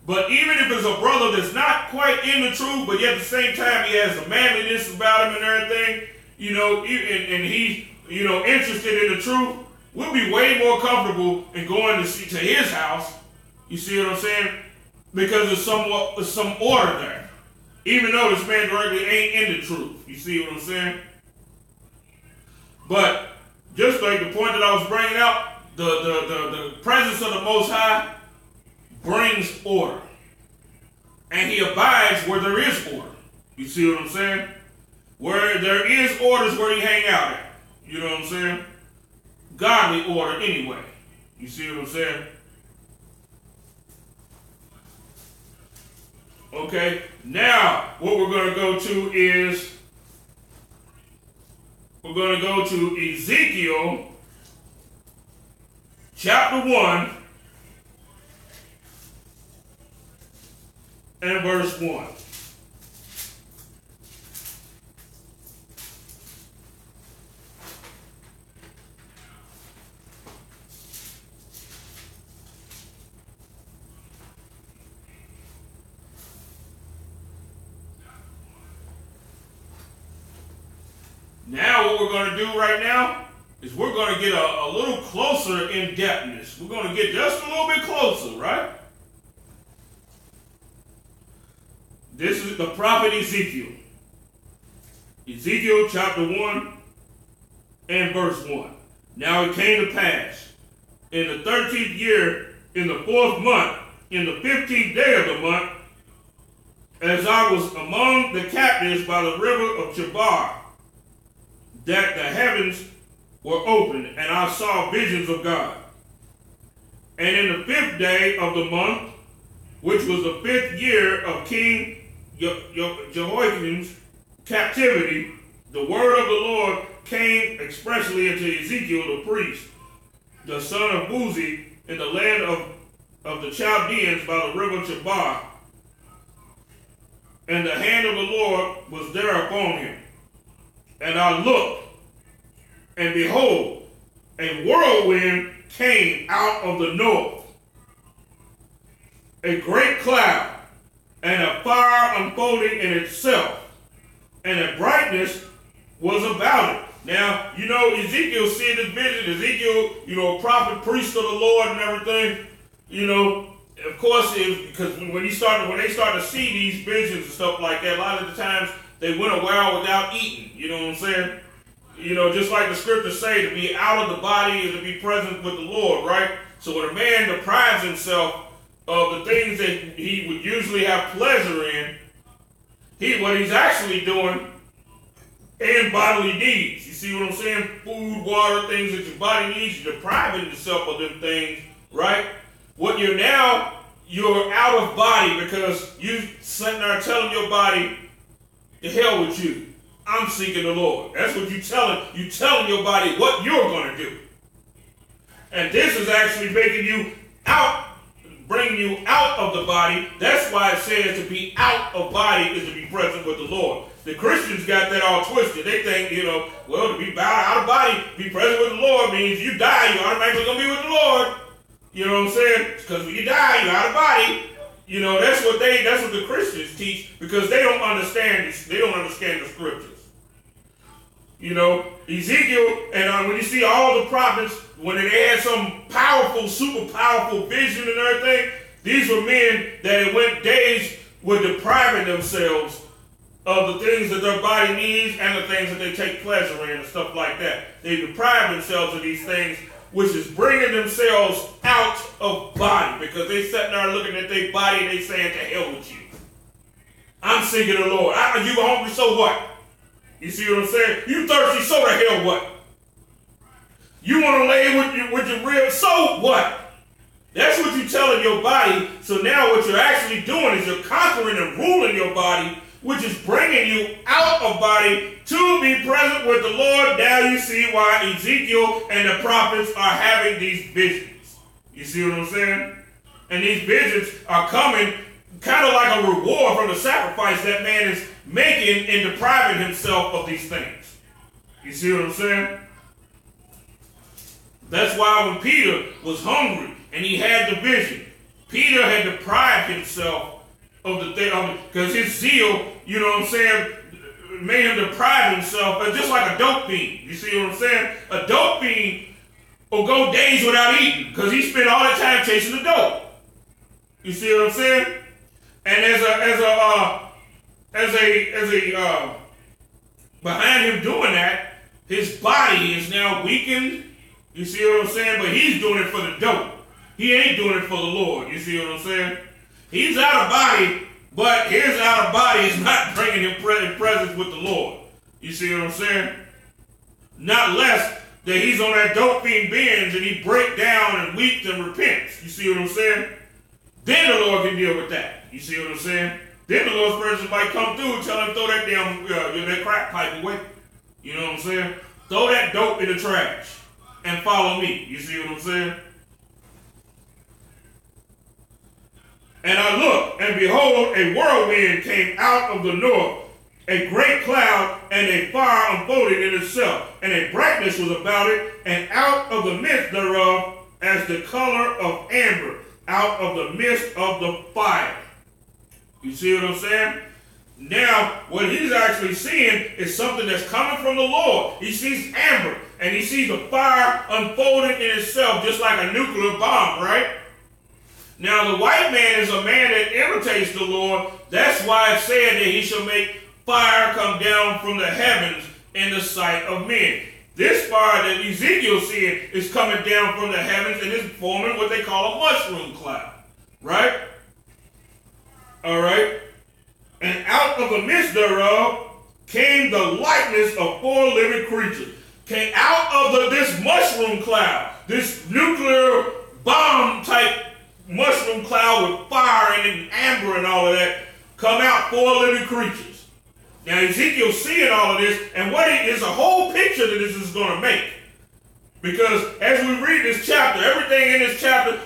But even if it's a brother that's not quite in the truth, but yet at the same time he has a manliness about him and everything, and he's, interested in the truth, we'll be way more comfortable in going to his house. You see what I'm saying? Because there's some order there. Even though this man directly ain't in the truth. You see what I'm saying? But just like the point that I was bringing out, the presence of the Most High brings order. And he abides where there is order. You see what I'm saying? Where there is order is where he hang out at. You know what I'm saying? Godly order anyway. You see what I'm saying? Okay, now what we're going to go to is, we're going to go to Ezekiel chapter 1 and verse 1. Now what we're going to do right now is we're going to get a little closer in depthness. We're going to get just a little bit closer, right? This is the prophet Ezekiel. Ezekiel chapter 1 and verse 1. Now it came to pass in the 13th year, in the 4th month, in the 15th day of the month, as I was among the captives by the river of Chebar, that the heavens were opened, and I saw visions of God. And in the 5th day of the month, which was the 5th year of King Jehoiakim's captivity, the word of the Lord came expressly unto Ezekiel the priest, the son of Buzi, in the land of the Chaldeans by the river Chebar. And the hand of the Lord was there upon him. And I looked, and behold, a whirlwind came out of the north, a great cloud, and a fire unfolding in itself, and a brightness was about it. Now, you know, Ezekiel seeing this vision, Ezekiel, prophet, priest of the Lord and everything, of course, because when they start to see these visions and stuff like that, a lot of the times they went a while without eating. You know what I'm saying? Just like the scriptures say, to be out of the body is to be present with the Lord, right? So when a man deprives himself of the things that he would usually have pleasure in, what he's actually doing in bodily needs. You see what I'm saying? Food, water, things that your body needs, you're depriving yourself of them things, right? You're out of body because you sitting there telling your body, to hell with you. I'm seeking the Lord. That's what you're telling. You're telling your body what you're going to do. And this is actually making you out, bringing you out of the body. That's why it says to be out of body is to be present with the Lord. The Christians got that all twisted. They think, to be out of body, be present with the Lord means you die, you're automatically going to be with the Lord. You know what I'm saying? Because when you die, you're out of body. That's what the Christians teach, because they don't understand this. They don't understand the scriptures. Ezekiel, and when you see all the prophets, when they had some powerful, super powerful vision and everything, these were men that went days with depriving themselves of the things that their body needs and the things that they take pleasure in and stuff like that. They deprive themselves of these things, which is bringing themselves out of body, because they sitting there looking at their body and they saying, to hell with you. I'm seeking the Lord. You hungry, so what? You see what I'm saying? You thirsty, so the hell what? You want to lay with your ribs, so what? That's what you're telling your body. So now what you're actually doing is you're conquering and ruling your body, which is bringing you out of body to be present with the Lord. Now you see why Ezekiel and the prophets are having these visions. You see what I'm saying? And these visions are coming kind of like a reward from the sacrifice that man is making in depriving himself of these things. You see what I'm saying? That's why when Peter was hungry and he had the vision, Peter had deprived himself of the thing, because his zeal, made him deprive himself, just like a dope fiend. You see what I'm saying? A dope fiend or go days without eating because he spent all that time chasing the dope. You see what I'm saying? And behind him doing that, his body is now weakened. You see what I'm saying? But he's doing it for the dope. He ain't doing it for the Lord. You see what I'm saying? He's out of body, but his out of body is not bringing him in presence with the Lord. You see what I'm saying? Not less that he's on that dope fiend binge and he break down and weeps and repents. You see what I'm saying? Then the Lord can deal with that. You see what I'm saying? Then the Lord's presence might come through and tell him throw that damn that crack pipe away. You know what I'm saying? Throw that dope in the trash and follow me. You see what I'm saying? And I looked, and behold, a whirlwind came out of the north, a great cloud, and a fire unfolded in itself, and a brightness was about it, and out of the midst thereof, as the color of amber, out of the midst of the fire. You see what I'm saying? Now, what he's actually seeing is something that's coming from the Lord. He sees amber, and he sees the fire unfolding in itself, just like a nuclear bomb, right? Now, the white man is a man that imitates the Lord. That's why it said that he shall make fire come down from the heavens in the sight of men. This fire that Ezekiel's seeing is coming down from the heavens and is forming what they call a mushroom cloud. Right? All right? And out of the midst thereof came the likeness of 4 living creatures. Came out of this mushroom cloud, this nuclear bomb type mushroom cloud with fire and amber and all of that, come out 4 living creatures. Now Ezekiel's seeing all of this, and what is a whole picture that this is going to make. Because as we read this chapter, everything in this chapter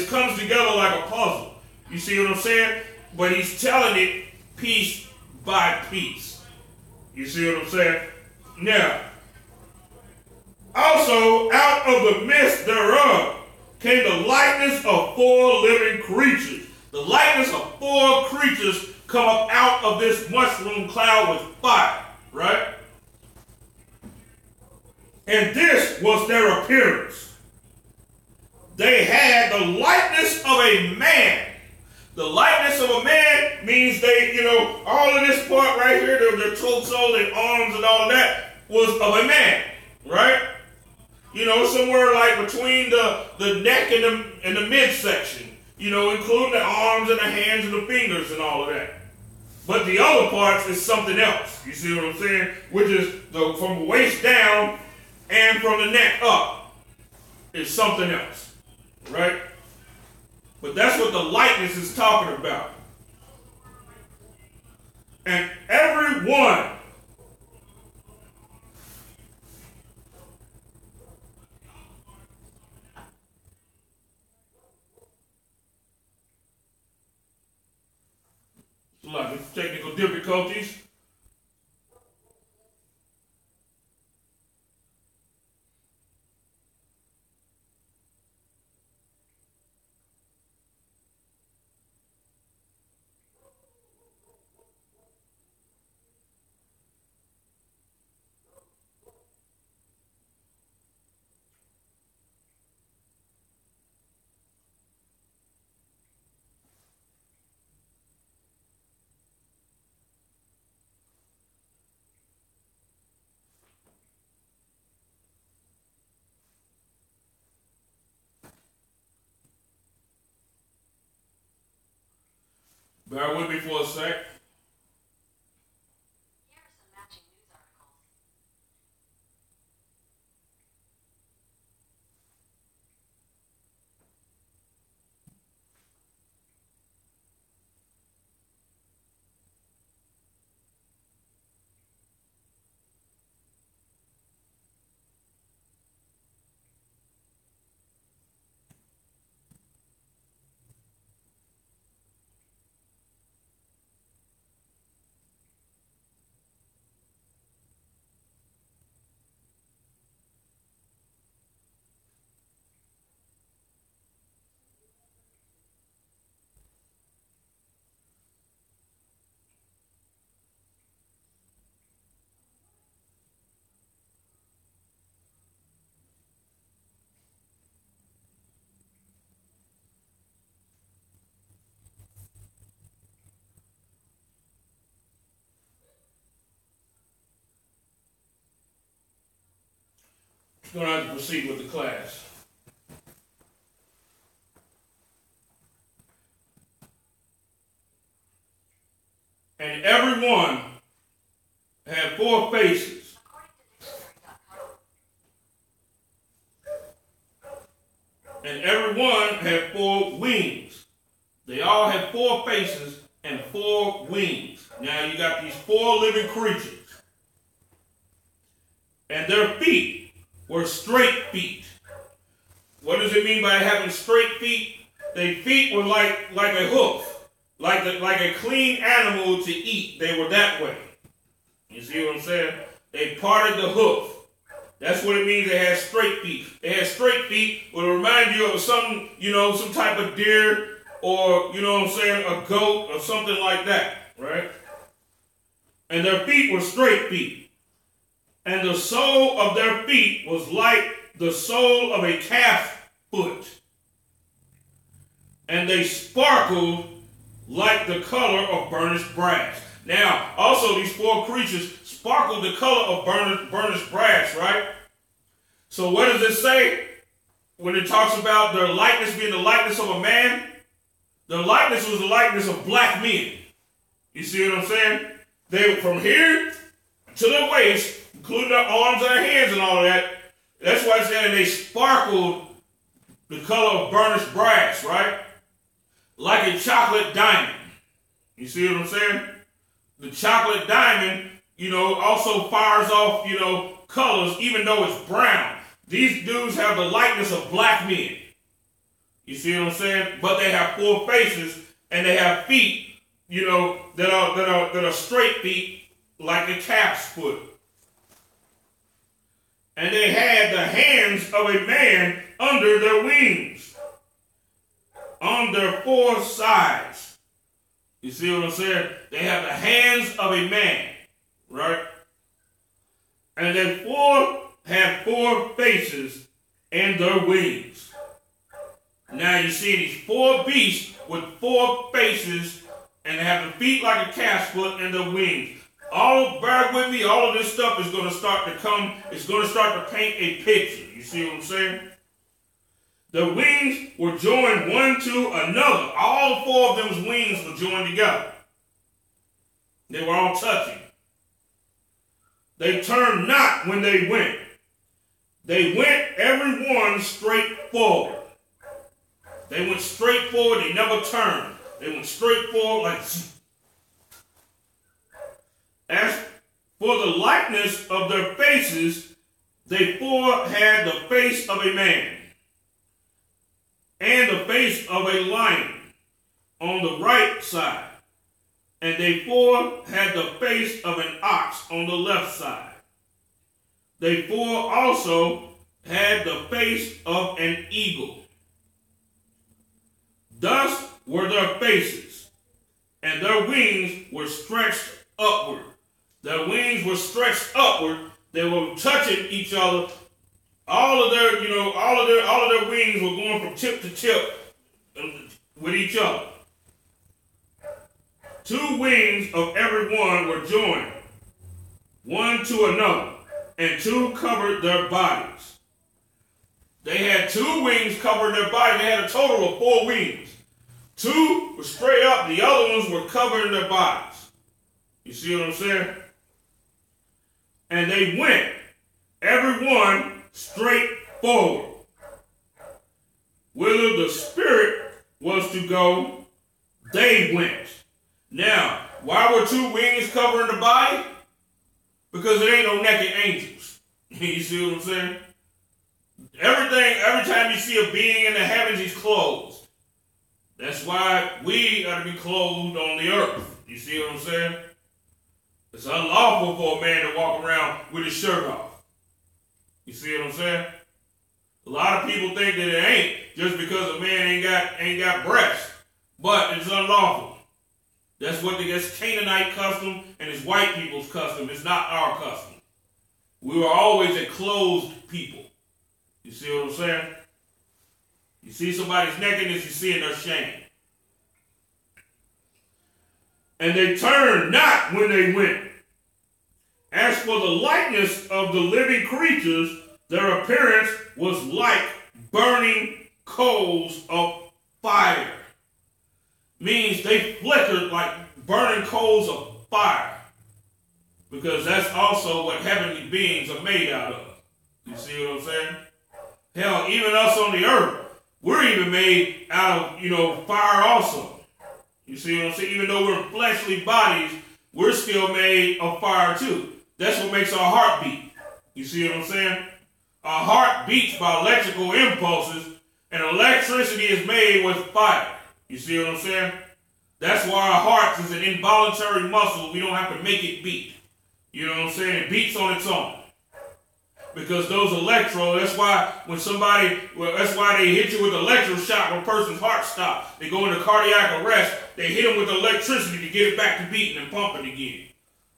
comes together like a puzzle. You see what I'm saying? But he's telling it piece by piece. You see what I'm saying? Now, also out of the midst thereof came the likeness of 4 living creatures. The likeness of 4 creatures come up out of this mushroom cloud with fire, right? And this was their appearance. They had the likeness of a man. The likeness of a man means they, all of this part right here, their torso, their arms and all of that was of a man, right? Somewhere like between the neck and the midsection, including the arms and the hands and the fingers and all of that. But the other parts is something else. You see what I'm saying? Which is from the waist down and from the neck up is something else, right? But that's what the likeness is talking about. And everyone a lot of technical difficulties. Bear with me for a sec. Going to have to proceed with the class. And every one had 4 faces. And every one had 4 wings. They all had 4 faces and 4 wings. Now you got these 4 living creatures. And their feet were straight feet. What does it mean by having straight feet? Their feet were like a hoof. Like a clean animal to eat. They were that way. You see what I'm saying? They parted the hoof. That's what it means they had straight feet. They had straight feet will remind you of something, some type of deer or, a goat or something like that, right? And their feet were straight feet. And the sole of their feet was like the sole of a calf foot. And they sparkled like the color of burnished brass. Now, also these 4 creatures sparkled the color of burnished brass, right? So what does it say when it talks about their likeness being the likeness of a man? The likeness was the likeness of black men. You see what I'm saying? They were from here to their waist, including their arms and their hands and all of that. That's why it's saying they sparkled the color of burnished brass, right? Like a chocolate diamond. You see what I'm saying? The chocolate diamond, also fires off, colors, even though it's brown. These dudes have the likeness of black men. You see what I'm saying? But they have 4 faces and they have feet, that are straight feet like a calf's foot. And they had the hands of a man under their wings, on their 4 sides. You see what I'm saying? They have the hands of a man, right? And they had 4 faces and their wings. Now you see these 4 beasts with 4 faces, and they have the feet like a calf's foot and the wings. Bear with me, all of this stuff is going to start to come, it's going to start to paint a picture. You see what I'm saying? The wings were joined one to another. All 4 of them's wings were joined together. They were all touching. They turned not when they went. They went every one straight forward. They went straight forward. They never turned. They went straight forward like... As for the likeness of their faces, they 4 had the face of a man and the face of a lion on the right side, and they 4 had the face of an ox on the left side. They 4 also had the face of an eagle. Thus were their faces, and their wings were stretched upward. Their wings were stretched upward. They were touching each other. All of their wings were going from tip to tip with each other. 2 wings of every one were joined, one to another, and 2 covered their bodies. They had 2 wings covering their body. They had a total of 4 wings. 2 were straight up. The other ones were covering their bodies. You see what I'm saying? And they went, every one straight forward. Whither the Spirit was to go, they went. Now, why were 2 wings covering the body? Because there ain't no naked angels. You see what I'm saying? Every time you see a being in the heavens, he's clothed. That's why we are to be clothed on the earth. You see what I'm saying? It's unlawful for a man to walk around with his shirt off. You see what I'm saying? A lot of people think that it ain't just because a man ain't got breasts. But it's unlawful. That's Canaanite custom and it's white people's custom. It's not our custom. We were always a closed people. You see what I'm saying? You see somebody's nakedness, you see in their shame. And they turned not when they went. As for the likeness of the living creatures, their appearance was like burning coals of fire. Means they flickered like burning coals of fire. Because that's also what heavenly beings are made out of. You see what I'm saying? Hell, even us on the earth, we're even made out of, fire also. You see what I'm saying? Even though we're fleshly bodies, we're still made of fire too. That's what makes our heart beat. You see what I'm saying? Our heart beats by electrical impulses, and electricity is made with fire. You see what I'm saying? That's why our hearts is an involuntary muscle. We don't have to make it beat. You know what I'm saying? It beats on its own. Because those electrodes, that's why they hit you with electroshock when a person's heart stops. They go into cardiac arrest. They hit them with electricity to get it back to beating and pumping again.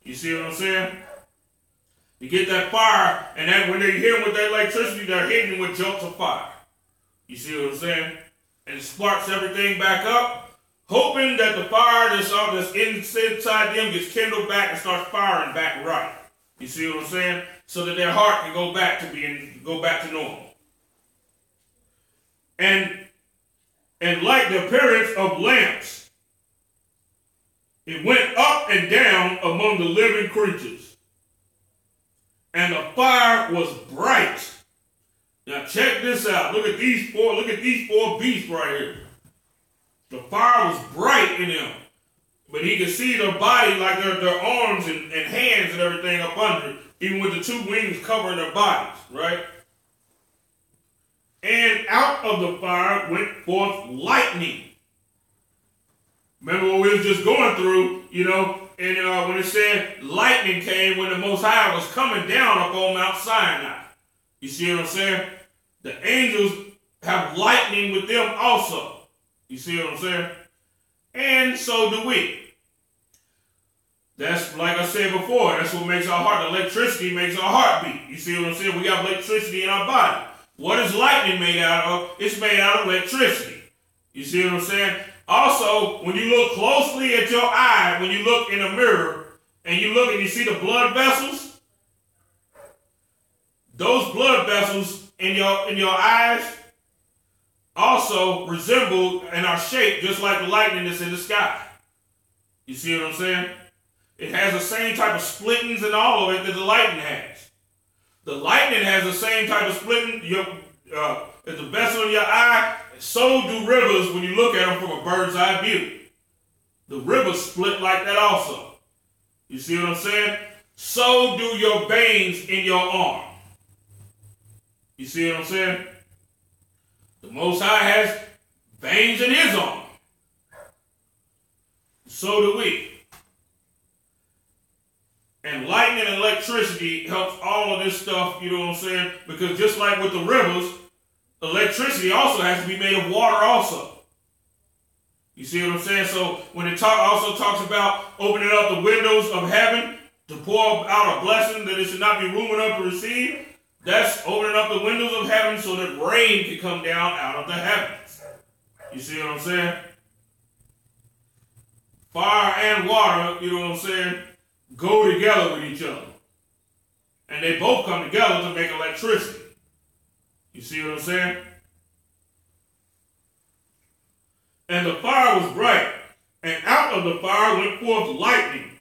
You see what I'm saying? You get that fire, and then when they hit them with that electricity, they're hitting them with jolts of fire. You see what I'm saying? And it sparks everything back up, hoping that the fire that's inside them gets kindled back and starts firing back right. You see what I'm saying? So that their heart can go back to normal. And like the appearance of lamps, it went up and down among the living creatures. And the fire was bright. Now check this out. Look at these four beasts right here. The fire was bright in them. But he could see their body, like their arms and hands and everything up under, even with the two wings covering their bodies, right? And out of the fire went forth lightning. Remember what we was just going through, and when it said lightning came when the Most High was coming down up on Mount Sinai. You see what I'm saying? The angels have lightning with them also. You see what I'm saying? And so do we. That's, like I said before, that's what makes our heart. Electricity makes our heart beat. You see what I'm saying? We got electricity in our body. What is lightning made out of? It's made out of electricity. You see what I'm saying? Also, when you look closely at your eye, when you look in a mirror, and you look and you see the blood vessels, those blood vessels in your eyes also resemble and are shaped just like the lightning that's in the sky. You see what I'm saying? It has the same type of splittings and all of it that the lightning has. The lightning has the same type of splitting as the vessel in your eye. So do rivers when you look at them from a bird's eye view. The rivers split like that also. You see what I'm saying? So do your veins in your arm. You see what I'm saying? The Most High has veins in his arm. So do we. And lightning and electricity helps all of this stuff, you know what I'm saying? Because just like with the rivers, electricity also has to be made of water also. You see what I'm saying? So when it also talks about opening up the windows of heaven to pour out a blessing that it should not be room enough to receive, that's opening up the windows of heaven so that rain can come down out of the heavens. You see what I'm saying? Fire and water, you know what I'm saying, go together with each other. And they both come together to make electricity. You see what I'm saying? And the fire was bright, and out of the fire went forth lightning,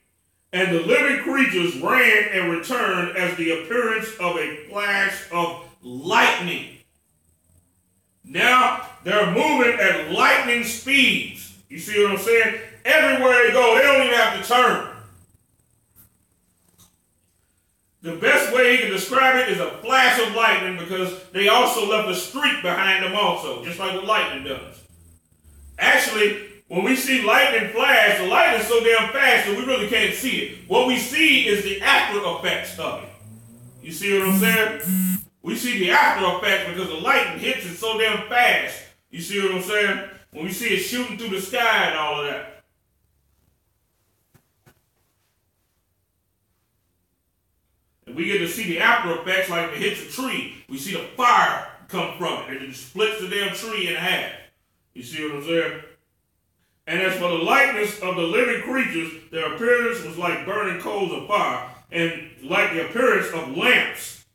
and the living creatures ran and returned as the appearance of a flash of lightning. Now they're moving at lightning speeds. You see what I'm saying? Everywhere they go, they don't even have to turn. The best way he can describe it is a flash of lightning, because they also left a streak behind them also, just like what lightning does. Actually, when we see lightning flash, the lightning is so damn fast that we really can't see it. What we see is the after effects of it. You see what I'm saying? We see the after effects because the lightning hits it so damn fast. You see what I'm saying? When we see it shooting through the sky and all of that. And we get to see the after effects like if it hits a tree. We see the fire come from it, and it splits the damn tree in half. You see what I'm saying? And as for the likeness of the living creatures, their appearance was like burning coals of fire, and like the appearance of lamps.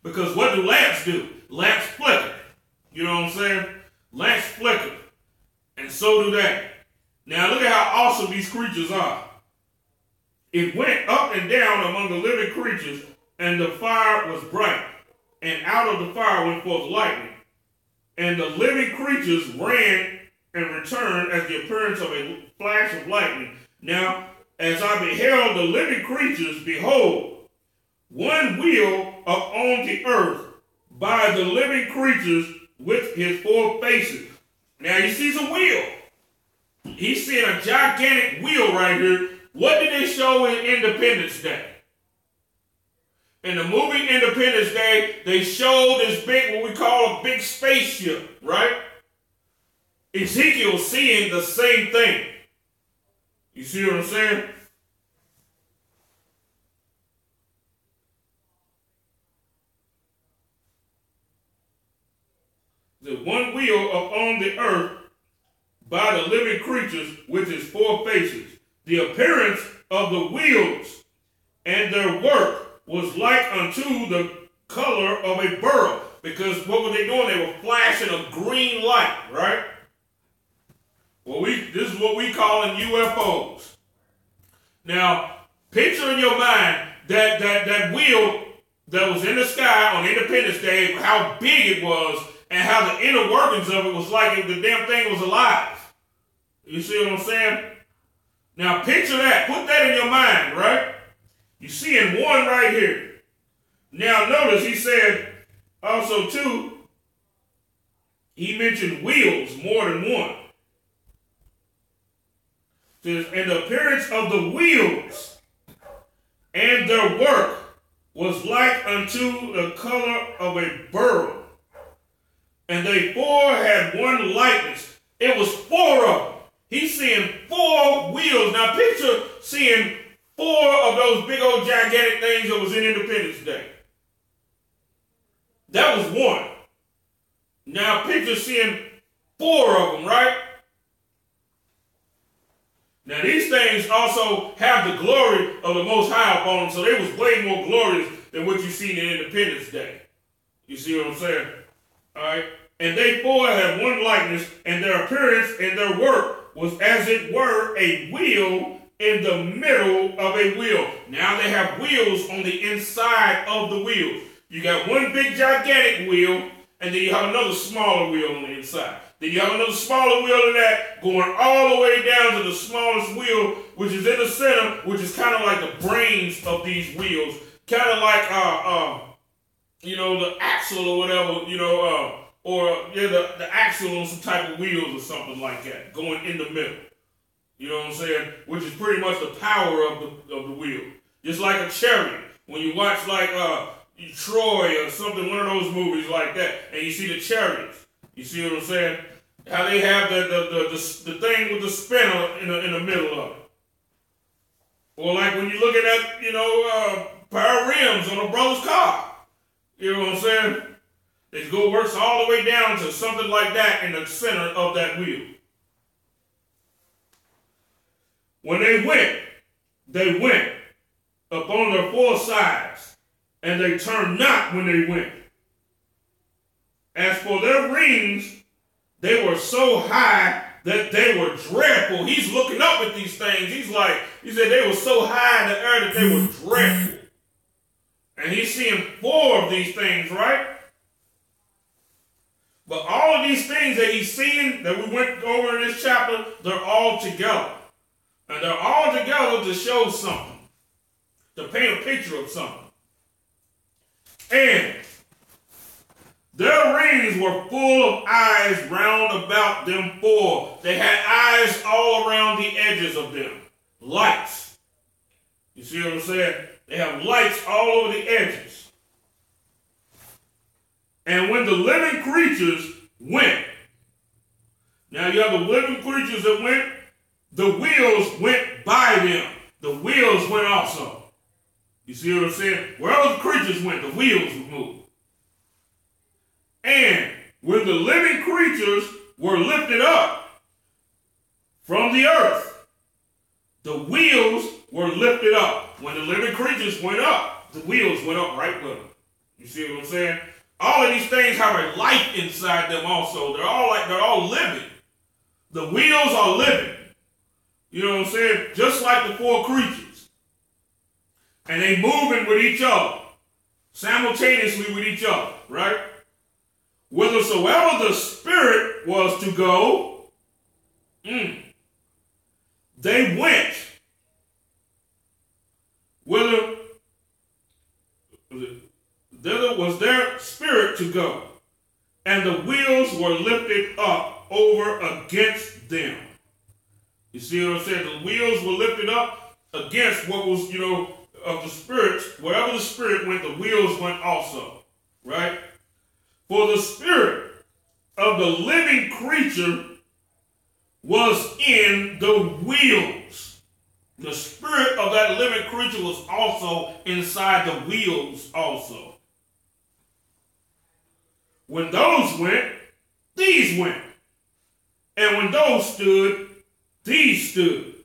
Because what do lamps do? Lamps flicker. You know what I'm saying? Lamps flicker. And so do they. Now look at how awesome these creatures are. It went up and down among the living creatures, and the fire was bright. And out of the fire went forth lightning. And the living creatures ran and returned as the appearance of a flash of lightning. Now, as I beheld the living creatures, behold, one wheel upon the earth by the living creatures with his 4 faces. Now he sees a wheel. He's seeing a gigantic wheel right here. What did they show in Independence Day? In the movie Independence Day, they showed this big, what we call a big spaceship, right? Ezekiel's seeing the same thing. You see what I'm saying? The one wheel upon the earth by the living creatures with his 4 faces. The appearance of the wheels and their work was like unto the color of a beryl. Because what were they doing? They were flashing a green light, right? Well, this is what we call in UFOs. Now, picture in your mind that wheel that was in the sky on Independence Day, how big it was, and how the inner workings of it was like if the damn thing was alive. You see what I'm saying? Now picture that. Put that in your mind, right? You see in one right here. Now notice he said also too, he mentioned wheels more than one. Says, and the appearance of the wheels and their work was like unto the color of a beryl. And they 4 had one likeness. It was 4 of them. He's seeing 4 wheels. Now picture seeing 4 of those big old gigantic things that was in Independence Day. That was 1. Now picture seeing 4 of them, right? Now these things also have the glory of the Most High upon them, so they was way more glorious than what you see in Independence Day. You see what I'm saying? All right? And they 4 had one likeness, and their appearance and their work was as it were a wheel in the middle of a wheel. Now they have wheels on the inside of the wheels. You got one big gigantic wheel, and then you have another smaller wheel on the inside. Then you have another smaller wheel in that going all the way down to the smallest wheel, which is in the center, which is kind of like the brains of these wheels. Kind of like, the axle or whatever, the axle on some type of wheels or something like that, going in the middle. You know what I'm saying? Which is pretty much the power of the wheel. Just like a chariot. When you watch like Troy or something, one of those movies like that, and you see the chariots. You see what I'm saying? How they have the thing with the spinner in the middle of it. Or like when you look at that, pair of rims on a brother's car. You know what I'm saying? It works all the way down to something like that in the center of that wheel. When they went upon their 4 sides, and they turned not when they went. As for their rings, they were so high that they were dreadful. He's looking up at these things. He said they were so high in the air that they were dreadful. And he's seeing 4 of these things, right? But all of these things that he's seeing, that we went over in this chapter, they're all together. And they're all together to show something, to paint a picture of something. And their rings were full of eyes round about them 4. They had eyes all around the edges of them. Lights. You see what I'm saying? They have lights all over the edges. And when the living creatures went, now you have the living creatures that went, the wheels went by them. The wheels went also. You see what I'm saying? Wherever the creatures went, the wheels would move. And when the living creatures were lifted up from the earth, the wheels were lifted up. When the living creatures went up, the wheels went up right with them. You see what I'm saying? All of these things have a life inside them also. They're all living. The wheels are living. You know what I'm saying? Just like the four creatures. And they moving with each other. Simultaneously with each other, right? Whithersoever the Spirit was to go, they went. Thither was their spirit to go, and the wheels were lifted up over against them. You see what I'm saying? The wheels were lifted up against what was, of the Spirit. Wherever the Spirit went, the wheels went also, right? For the spirit of the living creature was in the wheels. The spirit of that living creature was also inside the wheels also. When those went, these went. And when those stood, these stood.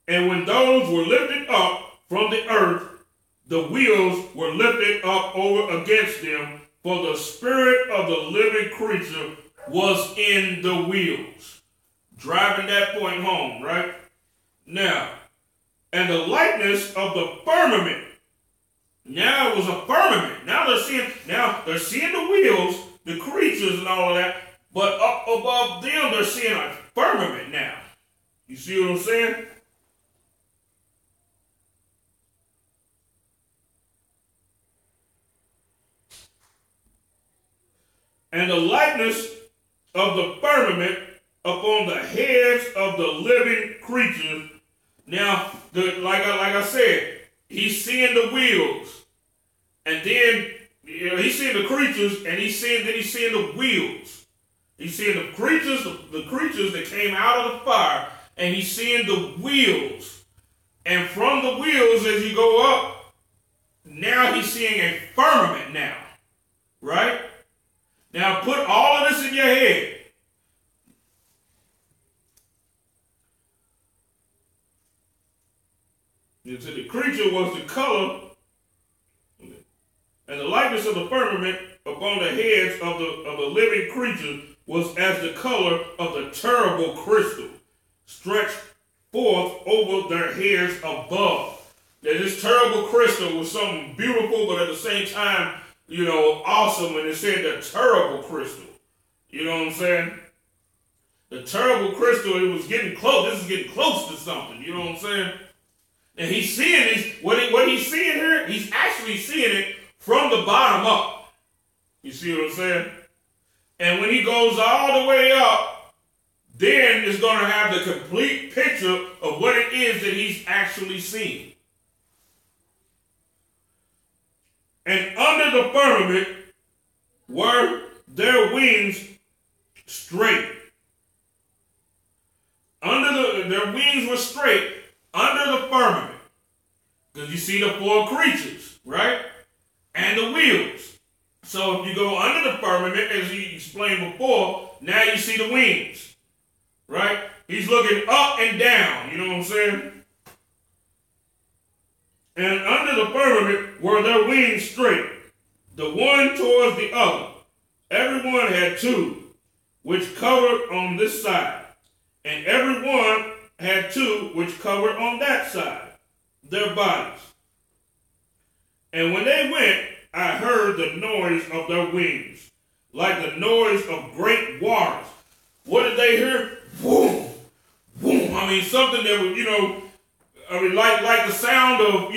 And when those were lifted up from the earth, the wheels were lifted up over against them, for the spirit of the living creature was in the wheels. Driving that point home, right? Now, and the likeness of the firmament. Now it was a firmament. Now they're seeing the wheels, the creatures and all of that, but up above them they're seeing a firmament now. You see what I'm saying? And the likeness of the firmament upon the heads of the living creatures. Now, like I said, he's seeing the wheels, and then he's seeing the creatures, and he's seeing the wheels. He's seeing the creatures that came out of the fire, and he's seeing the wheels. And from the wheels, as you go up, now he's seeing a firmament now, right? Now put all of this in your head. So the creature was the color and the likeness of the firmament upon the heads of the living creature was as the color of the terrible crystal stretched forth over their heads above. Now, this terrible crystal was something beautiful, but at the same time, awesome. And it said the terrible crystal. You know what I'm saying? The terrible crystal, it was getting close. This is getting close to something. You know what I'm saying? And he's seeing this. What he's seeing here, he's actually seeing it from the bottom up. You see what I'm saying? And when he goes all the way up, then it's going to have the complete picture of what it is that he's actually seeing. And under the firmament were their wings straight. Their wings were straight under the firmament. Because you see the four creatures, right? And the wheels. So if you go under the firmament, as he explained before, now you see the wings, right? He's looking up and down, you know what I'm saying? And under the firmament were their wings straight, the one towards the other. Every one had two, which covered on this side, and every one had two, which covered on that side, their bodies. And when they went, I heard the noise of their wings, like the noise of great waters. What did they hear? Boom, boom. I mean, something that would, like the sound of,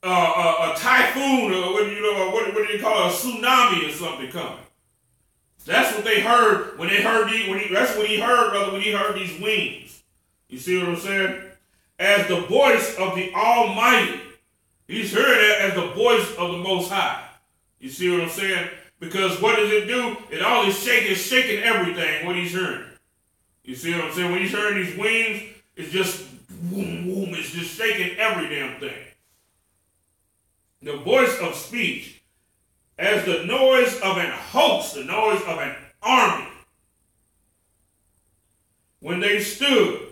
a typhoon, or what do you call it, a tsunami or something coming. That's what they heard when they heard that's what he heard, brother, when he heard these wings. You see what I'm saying? As the voice of the Almighty. He's heard it as the voice of the Most High. You see what I'm saying? Because what does it do? It all is shaking everything, what he's hearing. You see what I'm saying? When he's hearing these wings, it's just boom, boom. It's just shaking every damn thing. The voice of speech, as the noise of an host, the noise of an army. When they stood,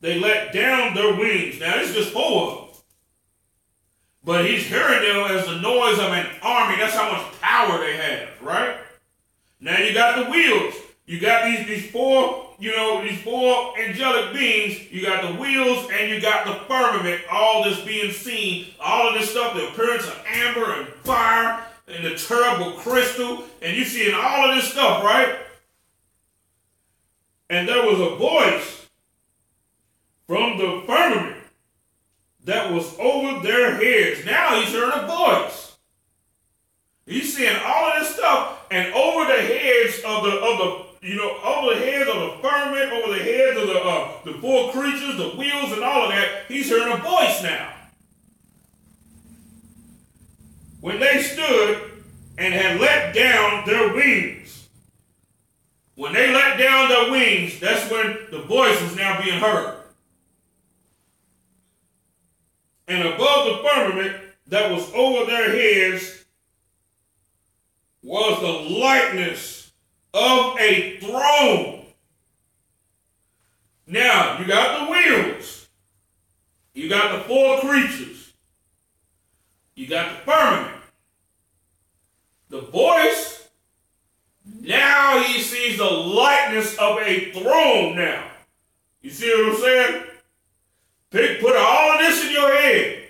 they let down their wings. Now, it's just four of them. But he's hearing them as the noise of an army. That's how much power they have, right? Now you got the wheels. You got these four, these four angelic beings. You got the wheels and you got the firmament, all this being seen, all of this stuff, the appearance of amber and fire and the terrible crystal, and you seeing all of this stuff, right? And there was a voice from the firmament that was over their heads. Now he's hearing a voice. He's seeing all of this stuff, and over the heads over the heads of the firmament, over the heads of the four creatures, the wheels, and all of that, he's hearing a voice now. When they stood and had let down their wings, when they let down their wings, that's when the voice was now being heard. And above the firmament that was over their heads was the likeness of a throne. Now, you got the wheels. You got the four creatures. You got the firmament. The voice, now he sees the likeness of a throne now. You see what I'm saying? Put all of this in your head.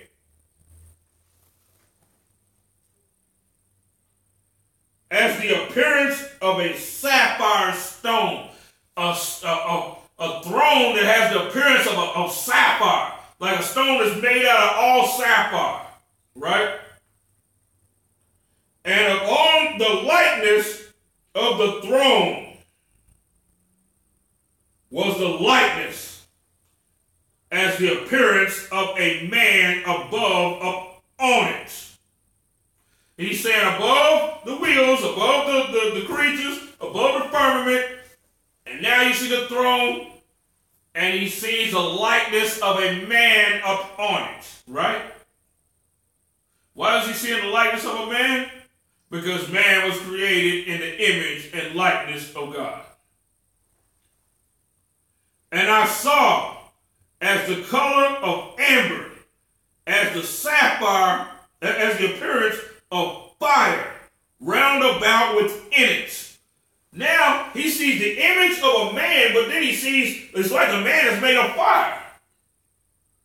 As the appearance of a sapphire stone. A throne that has the appearance of sapphire. Like a stone that's made out of all sapphire. Right? And upon the likeness of the throne was the likeness as the appearance of a man above on it. He's saying above the wheels, above the creatures, above the firmament, and now you see the throne, and he sees the likeness of a man up on it, right? Why is he seeing the likeness of a man? Because man was created in the image and likeness of God. And I saw as the color of amber, as the sapphire, as the appearance of fire round about within it. Now he sees the image of a man, but then he sees it's like a man is made of fire.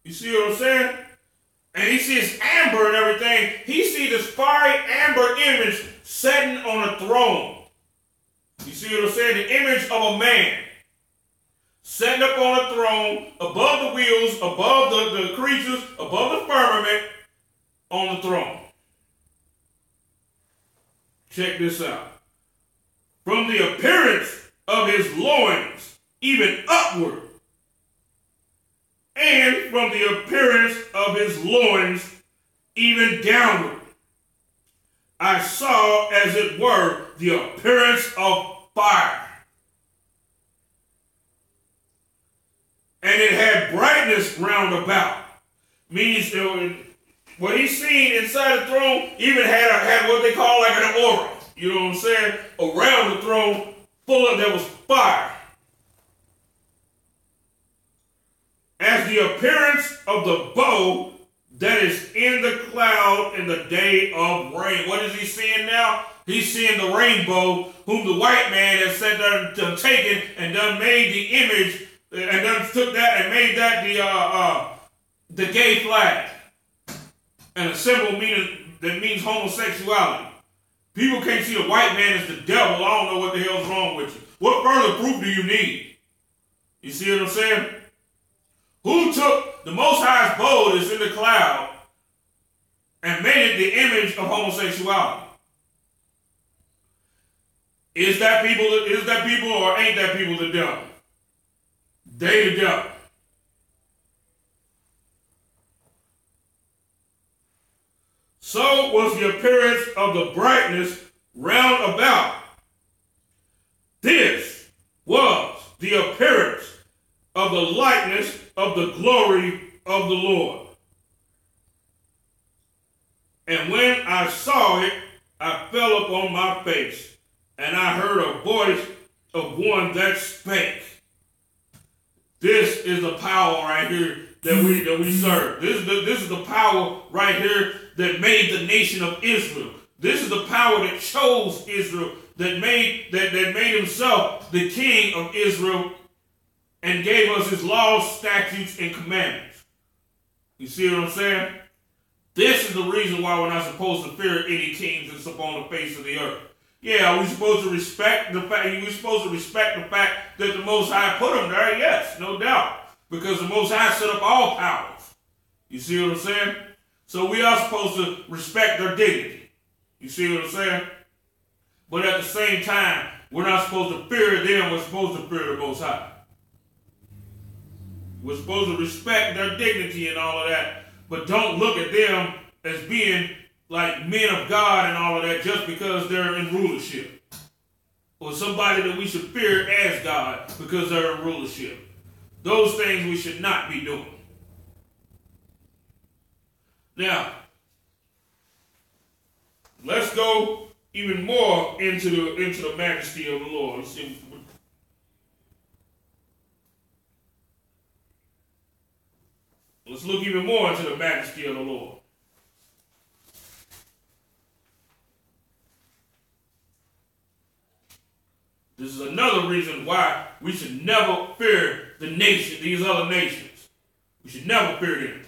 You see what I'm saying? And he sees amber and everything. He sees this fiery amber image sitting on a throne. You see what I'm saying? The image of a man sitting up on a throne, above the wheels, above the creatures, above the firmament, on the throne. Check this out. From the appearance of his loins, even upward, and from the appearance of his loins, even downward, I saw, as it were, the appearance of fire. And it had brightness round about. Means what he's seen inside the throne even had what they call like an aura. You know what I'm saying? Around the throne, there was fire. As the appearance of the bow that is in the cloud in the day of rain. What is he seeing now? He's seeing the rainbow, whom the white man has said done taken and done made the image, and then took that and made that the gay flag. And a symbol that means homosexuality. People can't see the white man as the devil. I don't know what the hell's wrong with you. What further proof do you need? You see what I'm saying? Who took the Most High's bow that's in the cloud and made it the image of homosexuality? Is that people or ain't that people the devil? They the devil. So was the appearance of the brightness round about. This was the appearance of the likeness of the glory of the Lord. And when I saw it, I fell upon my face, and I heard a voice of one that spake. This is the power right here that we serve. This is the power right here that made the nation of Israel. This is the power that chose Israel, that made himself the king of Israel and gave us his laws, statutes, and commandments. You see what I'm saying? This is the reason why we're not supposed to fear any kings that's upon the face of the earth. Yeah, are we supposed to respect the fact? We're supposed to respect the fact that the Most High put them there. Yes, no doubt, because the Most High set up all powers. You see what I'm saying? So we are supposed to respect their dignity. You see what I'm saying? But at the same time, we're not supposed to fear them. We're supposed to fear the Most High. We're supposed to respect their dignity and all of that, but don't look at them as being like men of God and all of that just because they're in rulership. Or somebody that we should fear as God because they're in rulership. Those things we should not be doing. Now, let's go even more into the majesty of the Lord. Let's see. Let's look even more into the majesty of the Lord. This is another reason why we should never fear these other nations. We should never fear them.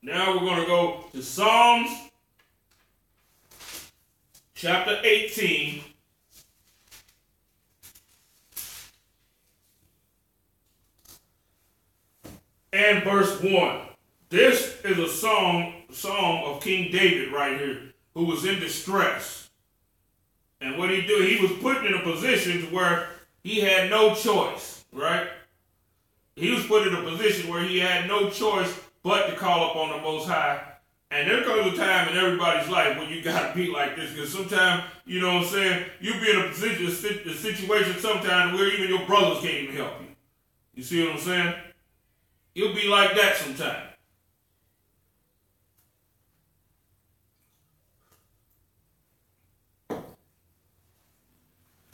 Now we're going to go to Psalms chapter 18. And verse 1. This is a psalm of King David right here, who was in distress. And what he did, he was put in a position where he had no choice, right? He was put in a position where he had no choice but to call upon the Most High. And there comes a time in everybody's life when you got to be like this, because sometimes, you know what I'm saying, you be in a situation sometimes where even your brothers can't even help you. You see what I'm saying? You'll be like that sometimes.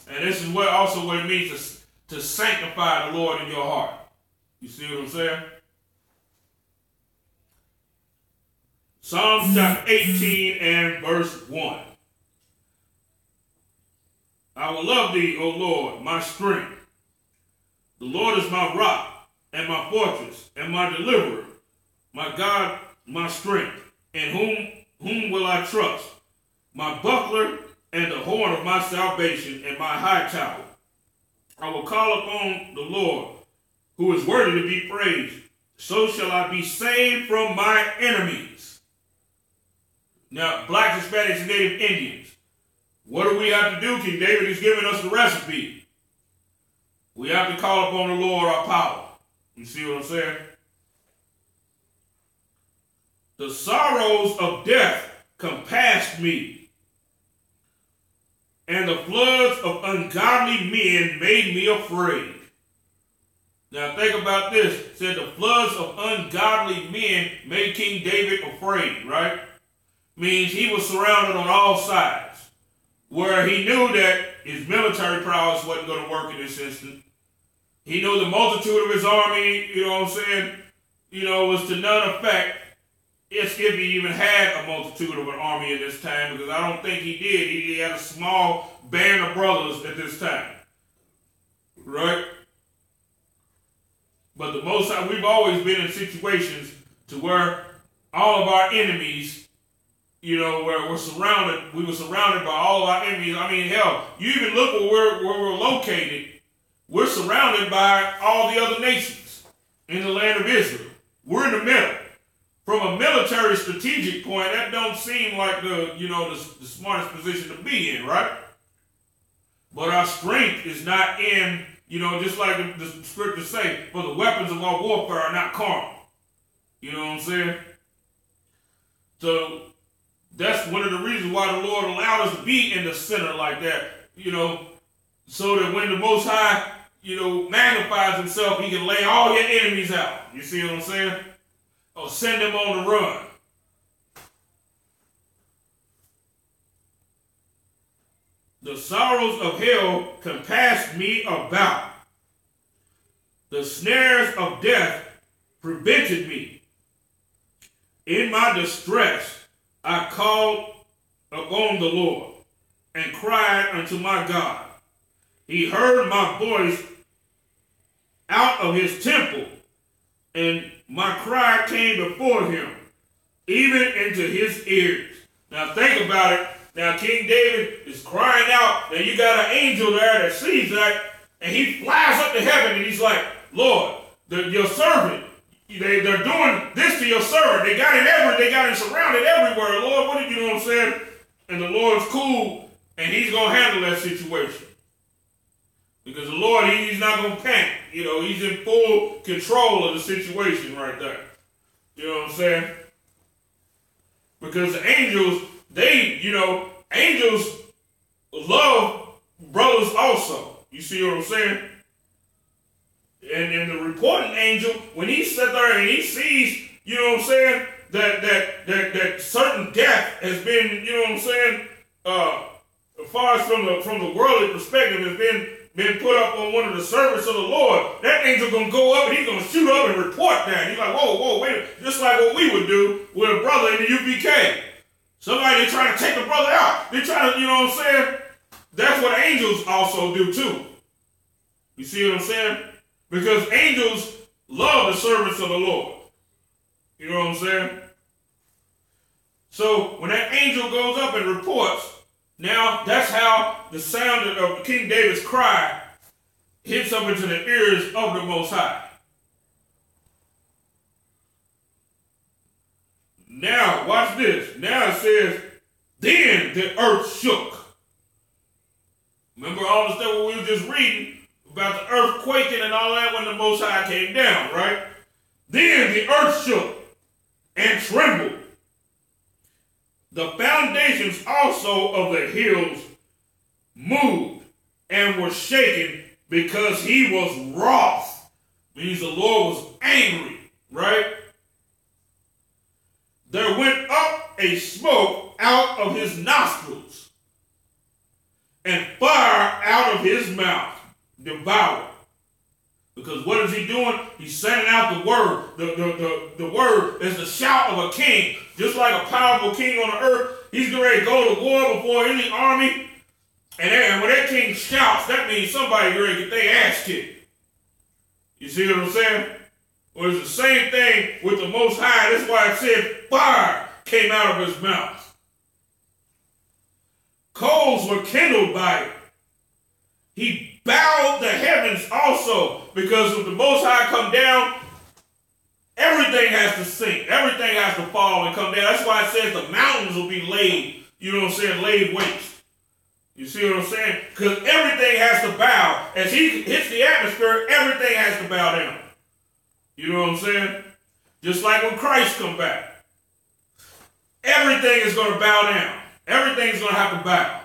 And this is what it means to sanctify the Lord in your heart. You see what I'm saying? Psalms chapter 18 and verse 1. I will love thee, O Lord, my strength. The Lord is my rock and my fortress and my deliverer, my God, my strength, in whom will I trust? My buckler and the horn of my salvation and my high tower. I will call upon the Lord, who is worthy to be praised. So shall I be saved from my enemies. Now, blacks, Hispanics, and Native Indians, what do we have to do? King David is giving us the recipe. We have to call upon the Lord our power. You see what I'm saying? The sorrows of death compassed me, and the floods of ungodly men made me afraid. Now think about this. It said the floods of ungodly men made King David afraid, right? Means he was surrounded on all sides, where he knew that his military prowess wasn't going to work in this instance. He knew the multitude of his army, you know what I'm saying, was to none effect if he even had a multitude of an army at this time, because I don't think he did. He had a small band of brothers at this time, right? But the Most High, we've always been in situations to where all of our enemies, where we were surrounded by all of our enemies. I mean, hell, you even look where we're located. We're surrounded by all the other nations in the land of Israel. We're in the middle. From a military strategic point, that don't seem like the smartest position to be in, right? But our strength is not in, just like the scriptures say, for the weapons of our warfare are not carnal. You know what I'm saying? So that's one of the reasons why the Lord allowed us to be in the center like that, so that when the Most High, magnifies himself, he can lay all your enemies out. You see what I'm saying? Or send them on the run. The sorrows of hell compassed me about. The snares of death prevented me. In my distress, I called upon the Lord and cried unto my God. He heard my voice out of his temple, and my cry came before him, even into his ears. Now think about it. Now King David is crying out. Now you got an angel there that sees that, and he flies up to heaven, and he's like, Lord, your servant, they're doing this to your servant. They got him surrounded everywhere. Lord, what did you know what I'm saying? And the Lord's cool, and he's going to handle that situation. Because the Lord, he's not going to panic. You know, he's in full control of the situation right there. You know what I'm saying? Because the angels, angels love brothers also. You see what I'm saying? And the reporting angel, when he sat there and he sees, you know what I'm saying, that certain death has been, you know what I'm saying, as far as from the worldly perspective, has been put up on one of the servants of the Lord, that angel gonna go up and he's gonna shoot up and report that. He's like, whoa, wait a minute. Just like what we would do with a brother in the UPK. Somebody, they trying to take the brother out. They trying to, you know what I'm saying? That's what angels also do too. You see what I'm saying? Because angels love the servants of the Lord. You know what I'm saying? So when that angel goes up and reports, now that's how the sound of King David's cry hits up into the ears of the Most High. Now, watch this. Now it says, then the earth shook. Remember all the stuff we were just reading about the earth quaking and all that when the Most High came down, right? Then the earth shook and trembled. The foundations also of the hills moved and were shaken because he was wroth. Means the Lord was angry, right? There went up a smoke out of his nostrils, and fire out of his mouth devoured. Because what is he doing? He's sending out the word. The word is the shout of a king. Just like a powerful king on the earth, he's getting ready to go to war before any army. And when that king shouts, that means somebody ready to get their ass kicked. You see what I'm saying? Well, it's the same thing with the Most High. That's why it said fire came out of his mouth. Coals were kindled by it. He bowed the heavens also, because if the Most High come down, everything has to sink. Everything has to fall and come down. That's why it says the mountains will be laid, you know what I'm saying, laid waste. You see what I'm saying? Because everything has to bow. As he hits the atmosphere, everything has to bow down. You know what I'm saying? Just like when Christ come back. Everything is going to bow down. Everything's going to have to bow.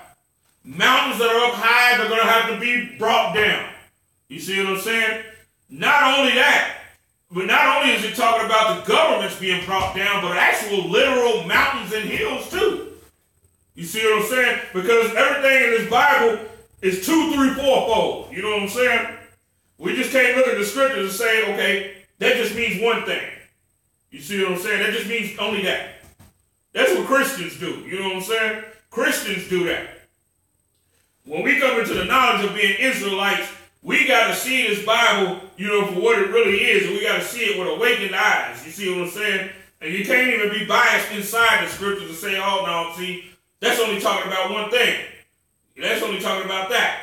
Mountains that are up high, they're going to have to be brought down. You see what I'm saying? Not only that, but not only is it talking about the governments being brought down, but actual literal mountains and hills too. You see what I'm saying? Because everything in this Bible is 2, 3, 4-fold. You know what I'm saying? We just can't look at the scriptures and say, okay, that just means one thing. You see what I'm saying? That just means only that. That's what Christians do. You know what I'm saying? Christians do that. When we come into the knowledge of being Israelites, we got to see this Bible, you know, for what it really is. And we got to see it with awakened eyes. You see what I'm saying? And you can't even be biased inside the scriptures and say, oh, no, see, that's only talking about one thing. That's only talking about that.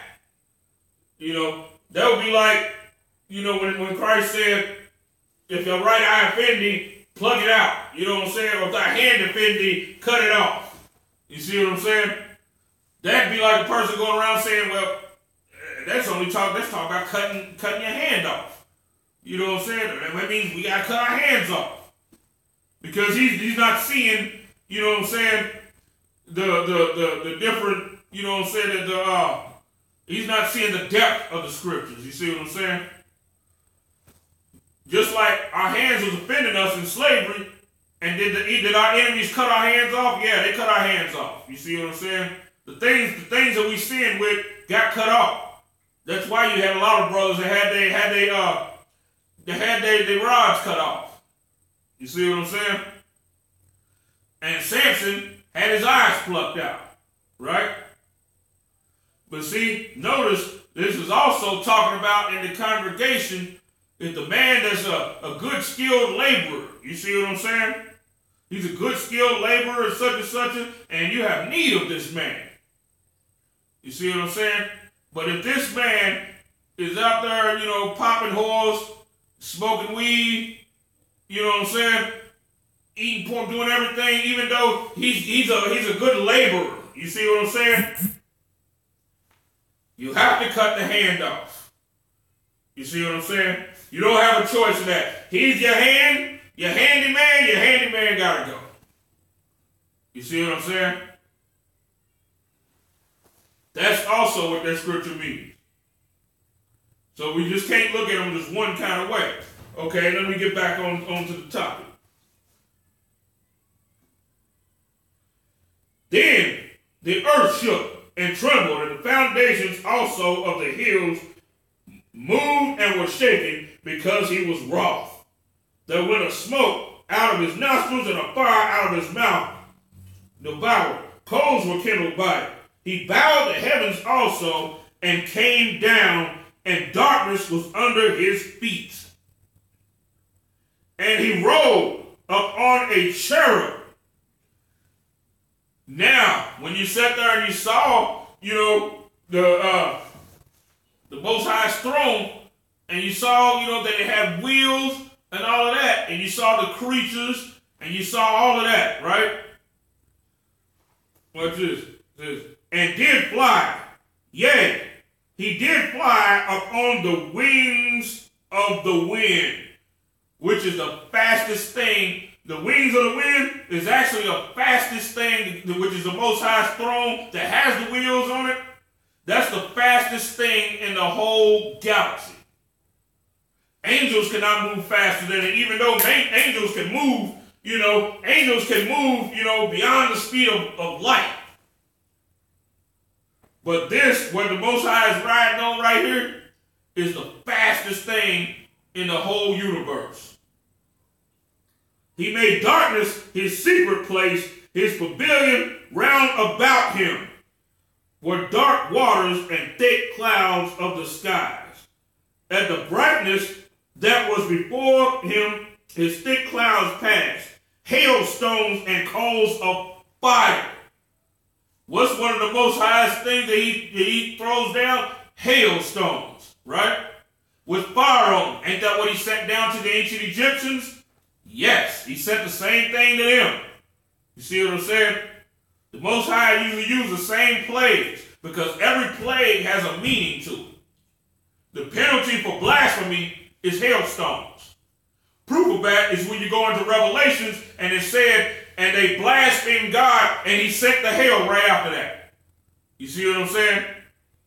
You know, that would be like, you know, when Christ said, if your right eye offend thee, plug it out. You know what I'm saying? Or if thy hand offend thee, cut it off. You see what I'm saying? That'd be like a person going around saying, well, that's talking about cutting your hand off. You know what I'm saying? That means we got to cut our hands off. Because he's not seeing, you know what I'm saying, the different, you know what I'm saying, he's not seeing the depth of the scriptures. You see what I'm saying? Just like our hands was offending us in slavery, and did our enemies cut our hands off? Yeah, they cut our hands off. You see what I'm saying? The things that we sin with got cut off. That's why you had a lot of brothers that had they they had their rods cut off. You see what I'm saying? And Samson had his eyes plucked out, right? But see, notice this is also talking about in the congregation is the man that's a good skilled laborer. You see what I'm saying? He's a good skilled laborer and such, and you have need of this man. You see what I'm saying? But if this man is out there, you know, popping whores, smoking weed, you know what I'm saying, eating pork, doing everything, even though he's a good laborer. You see what I'm saying? You have to cut the hand off. You see what I'm saying? You don't have a choice in that. He's your handyman, your handyman gotta go. You see what I'm saying? That's also what that scripture means. So we just can't look at them just one kind of way. Okay, let me get back onto the topic. Then the earth shook and trembled, and the foundations also of the hills moved and were shaken, because he was wroth. There went a smoke out of his nostrils and a fire out of his mouth devoured. Coals were kindled by it. He bowed the heavens also and came down, and darkness was under his feet. And he rode up on a cherub. Now, when you sat there and you saw, you know, the Most High's throne, and you saw, you know, that it had wheels and all of that, and you saw the creatures, and you saw all of that, right? What's this? And did fly. Yea, he did fly upon the wings of the wind, which is the fastest thing. The wings of the wind is actually the fastest thing, which is the Most High's throne that has the wheels on it. That's the fastest thing in the whole galaxy. Angels cannot move faster than it, even though angels can move, you know, beyond the speed of light. But this, what the Most High is riding on right here, is the fastest thing in the whole universe. He made darkness his secret place, his pavilion round about him were dark waters and thick clouds of the skies. At the brightness that was before him, his thick clouds passed, hailstones and coals of fire. What's one of the Most Highest things that he throws down? Hailstones, right? With fire on them. Ain't that what he sent down to the ancient Egyptians? Yes, he sent the same thing to them. You see what I'm saying? The Most High usually uses the same plagues because every plague has a meaning to it. The penalty for blasphemy is hailstones. Proof of that is when you go into Revelations and it said, and they blasphemed God, and he sent the hail right after that. You see what I'm saying?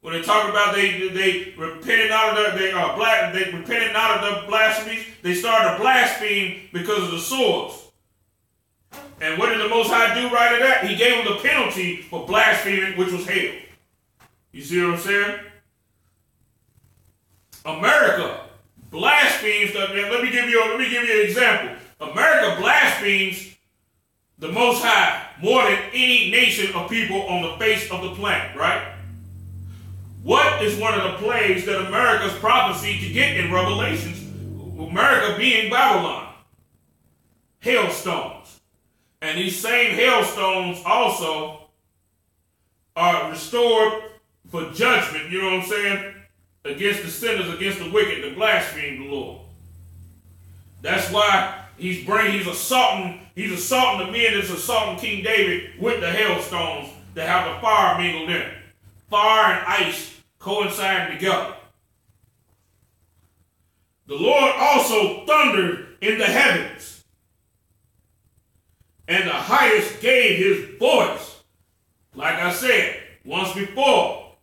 When they talk about they repented out of they repented out of the blasphemies, they started to blaspheme because of the swords. And what did the Most High do right at that? He gave them the penalty for blaspheming, which was hail. You see what I'm saying? America blasphemes. Let me give you an example. America blasphemes the Most High more than any nation of people on the face of the planet, right? What is one of the plagues that America's prophecy to get in Revelations? America being Babylon. Hailstones. And these same hailstones also are restored for judgment, you know what I'm saying? Against the sinners, against the wicked, that blaspheme the Lord. That's why he's assaulting the men that's assaulting King David with the hailstones that have the fire mingled in it. Fire and ice coinciding together. The Lord also thundered in the heavens, and the highest gave his voice. Like I said once before,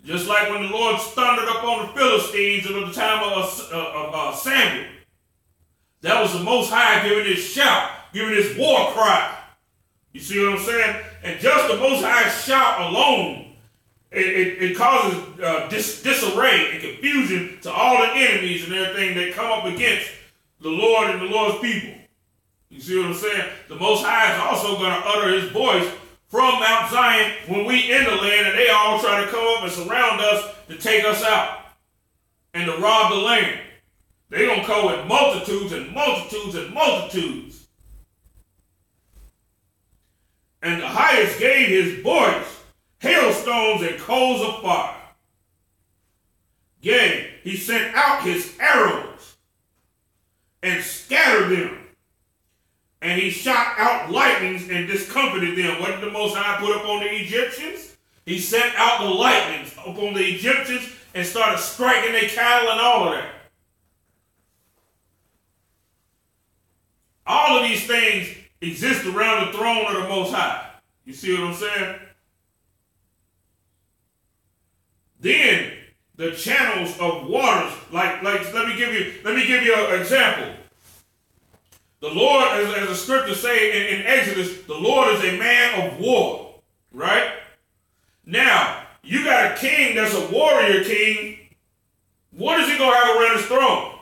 just like when the Lord thundered up on the Philistines at the time of Samuel. That was the Most High giving his shout, giving his war cry. You see what I'm saying? And just the Most High's shout alone It causes disarray and confusion to all the enemies and everything that come up against the Lord and the Lord's people. You see what I'm saying? The Most High is also going to utter his voice from Mount Zion when we in the land and they all try to come up and surround us to take us out and to rob the land. They're going to come with multitudes and multitudes and multitudes. And the highest gave his voice, hailstones and coals of fire. Yea, he sent out his arrows and scattered them. And he shot out lightnings and discomfited them. What did the Most High put upon the Egyptians? He sent out the lightnings upon the Egyptians and started striking their cattle and all of that. All of these things exist around the throne of the Most High. You see what I'm saying? Then the channels of waters, like let me give you an example. The Lord, as the scriptures say in Exodus, the Lord is a man of war, right? Now, you got a king that's a warrior king. What is he going to have around his throne?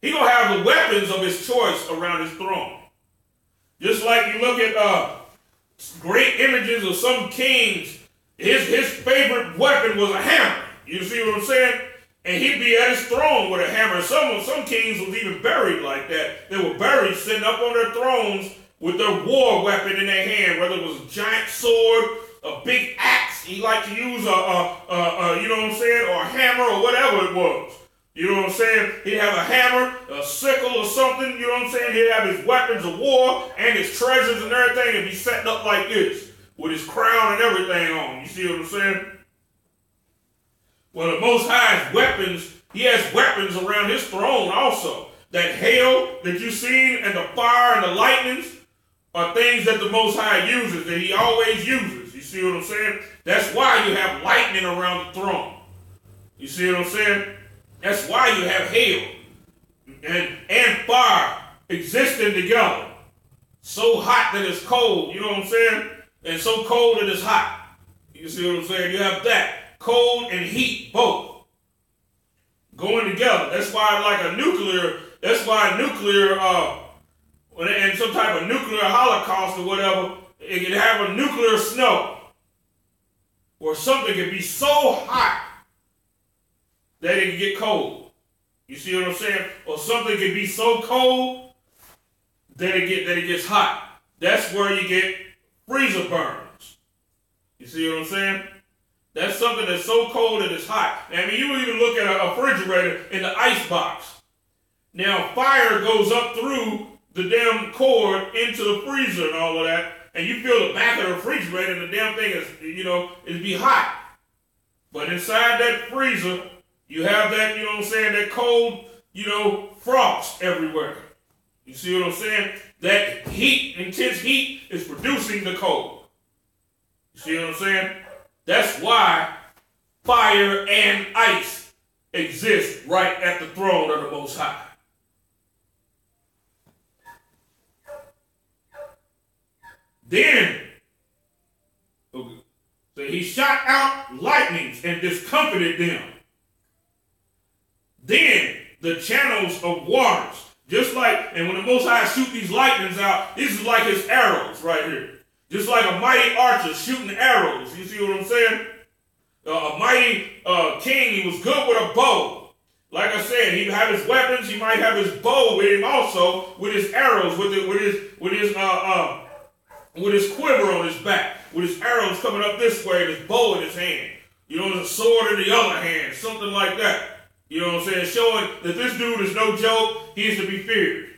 He's going to have the weapons of his choice around his throne. Just like you look at great images of some kings, his favorite weapon was a hammer. You see what I'm saying? And he'd be at his throne with a hammer. Some kings was even buried like that. They were buried sitting up on their thrones with their war weapon in their hand, whether it was a giant sword, a big axe. He liked to use you know what I'm saying, or a hammer or whatever it was. You know what I'm saying? He'd have a hammer, a sickle or something, you know what I'm saying? He'd have his weapons of war and his treasures and everything and be setting up like this with his crown and everything on. You see what I'm saying? Well, the Most High's weapons, he has weapons around his throne also. That hail that you've seen and the fire and the lightnings are things that the Most High uses, that he always uses. You see what I'm saying? That's why you have lightning around the throne. You see what I'm saying? That's why you have hail and fire existing together. So hot that it's cold, you know what I'm saying? And so cold that it's hot. You see what I'm saying? You have that. Cold and heat, both going together. That's why, like a nuclear, and some type of nuclear holocaust or whatever, it can have a nuclear snow, or something can be so hot that it can get cold. You see what I'm saying? Or something can be so cold that it gets hot. That's where you get freezer burns. You see what I'm saying? That's something that's so cold that it's hot. I mean, you even look at a refrigerator in the ice box. Now, fire goes up through the damn cord into the freezer and all of that, and you feel the back of the refrigerator and the damn thing is, it'd be hot. But inside that freezer, you have that, you know what I'm saying, that cold, frost everywhere. You see what I'm saying? That heat, intense heat, is producing the cold. You see what I'm saying? That's why fire and ice exist right at the throne of the Most High. Then, so he shot out lightnings and discomfited them. Then the channels of waters, just like, and when the Most High shoot these lightnings out, this is like his arrows right here. Just like a mighty archer shooting arrows. You see what I'm saying? A mighty king, he was good with a bow. Like I said, he'd have his weapons. He might have his bow with him also, with his arrows, with his quiver on his back, with his arrows coming up this way, and his bow in his hand. His sword in the other hand, something like that. You know what I'm saying? Showing that this dude is no joke. He is to be feared.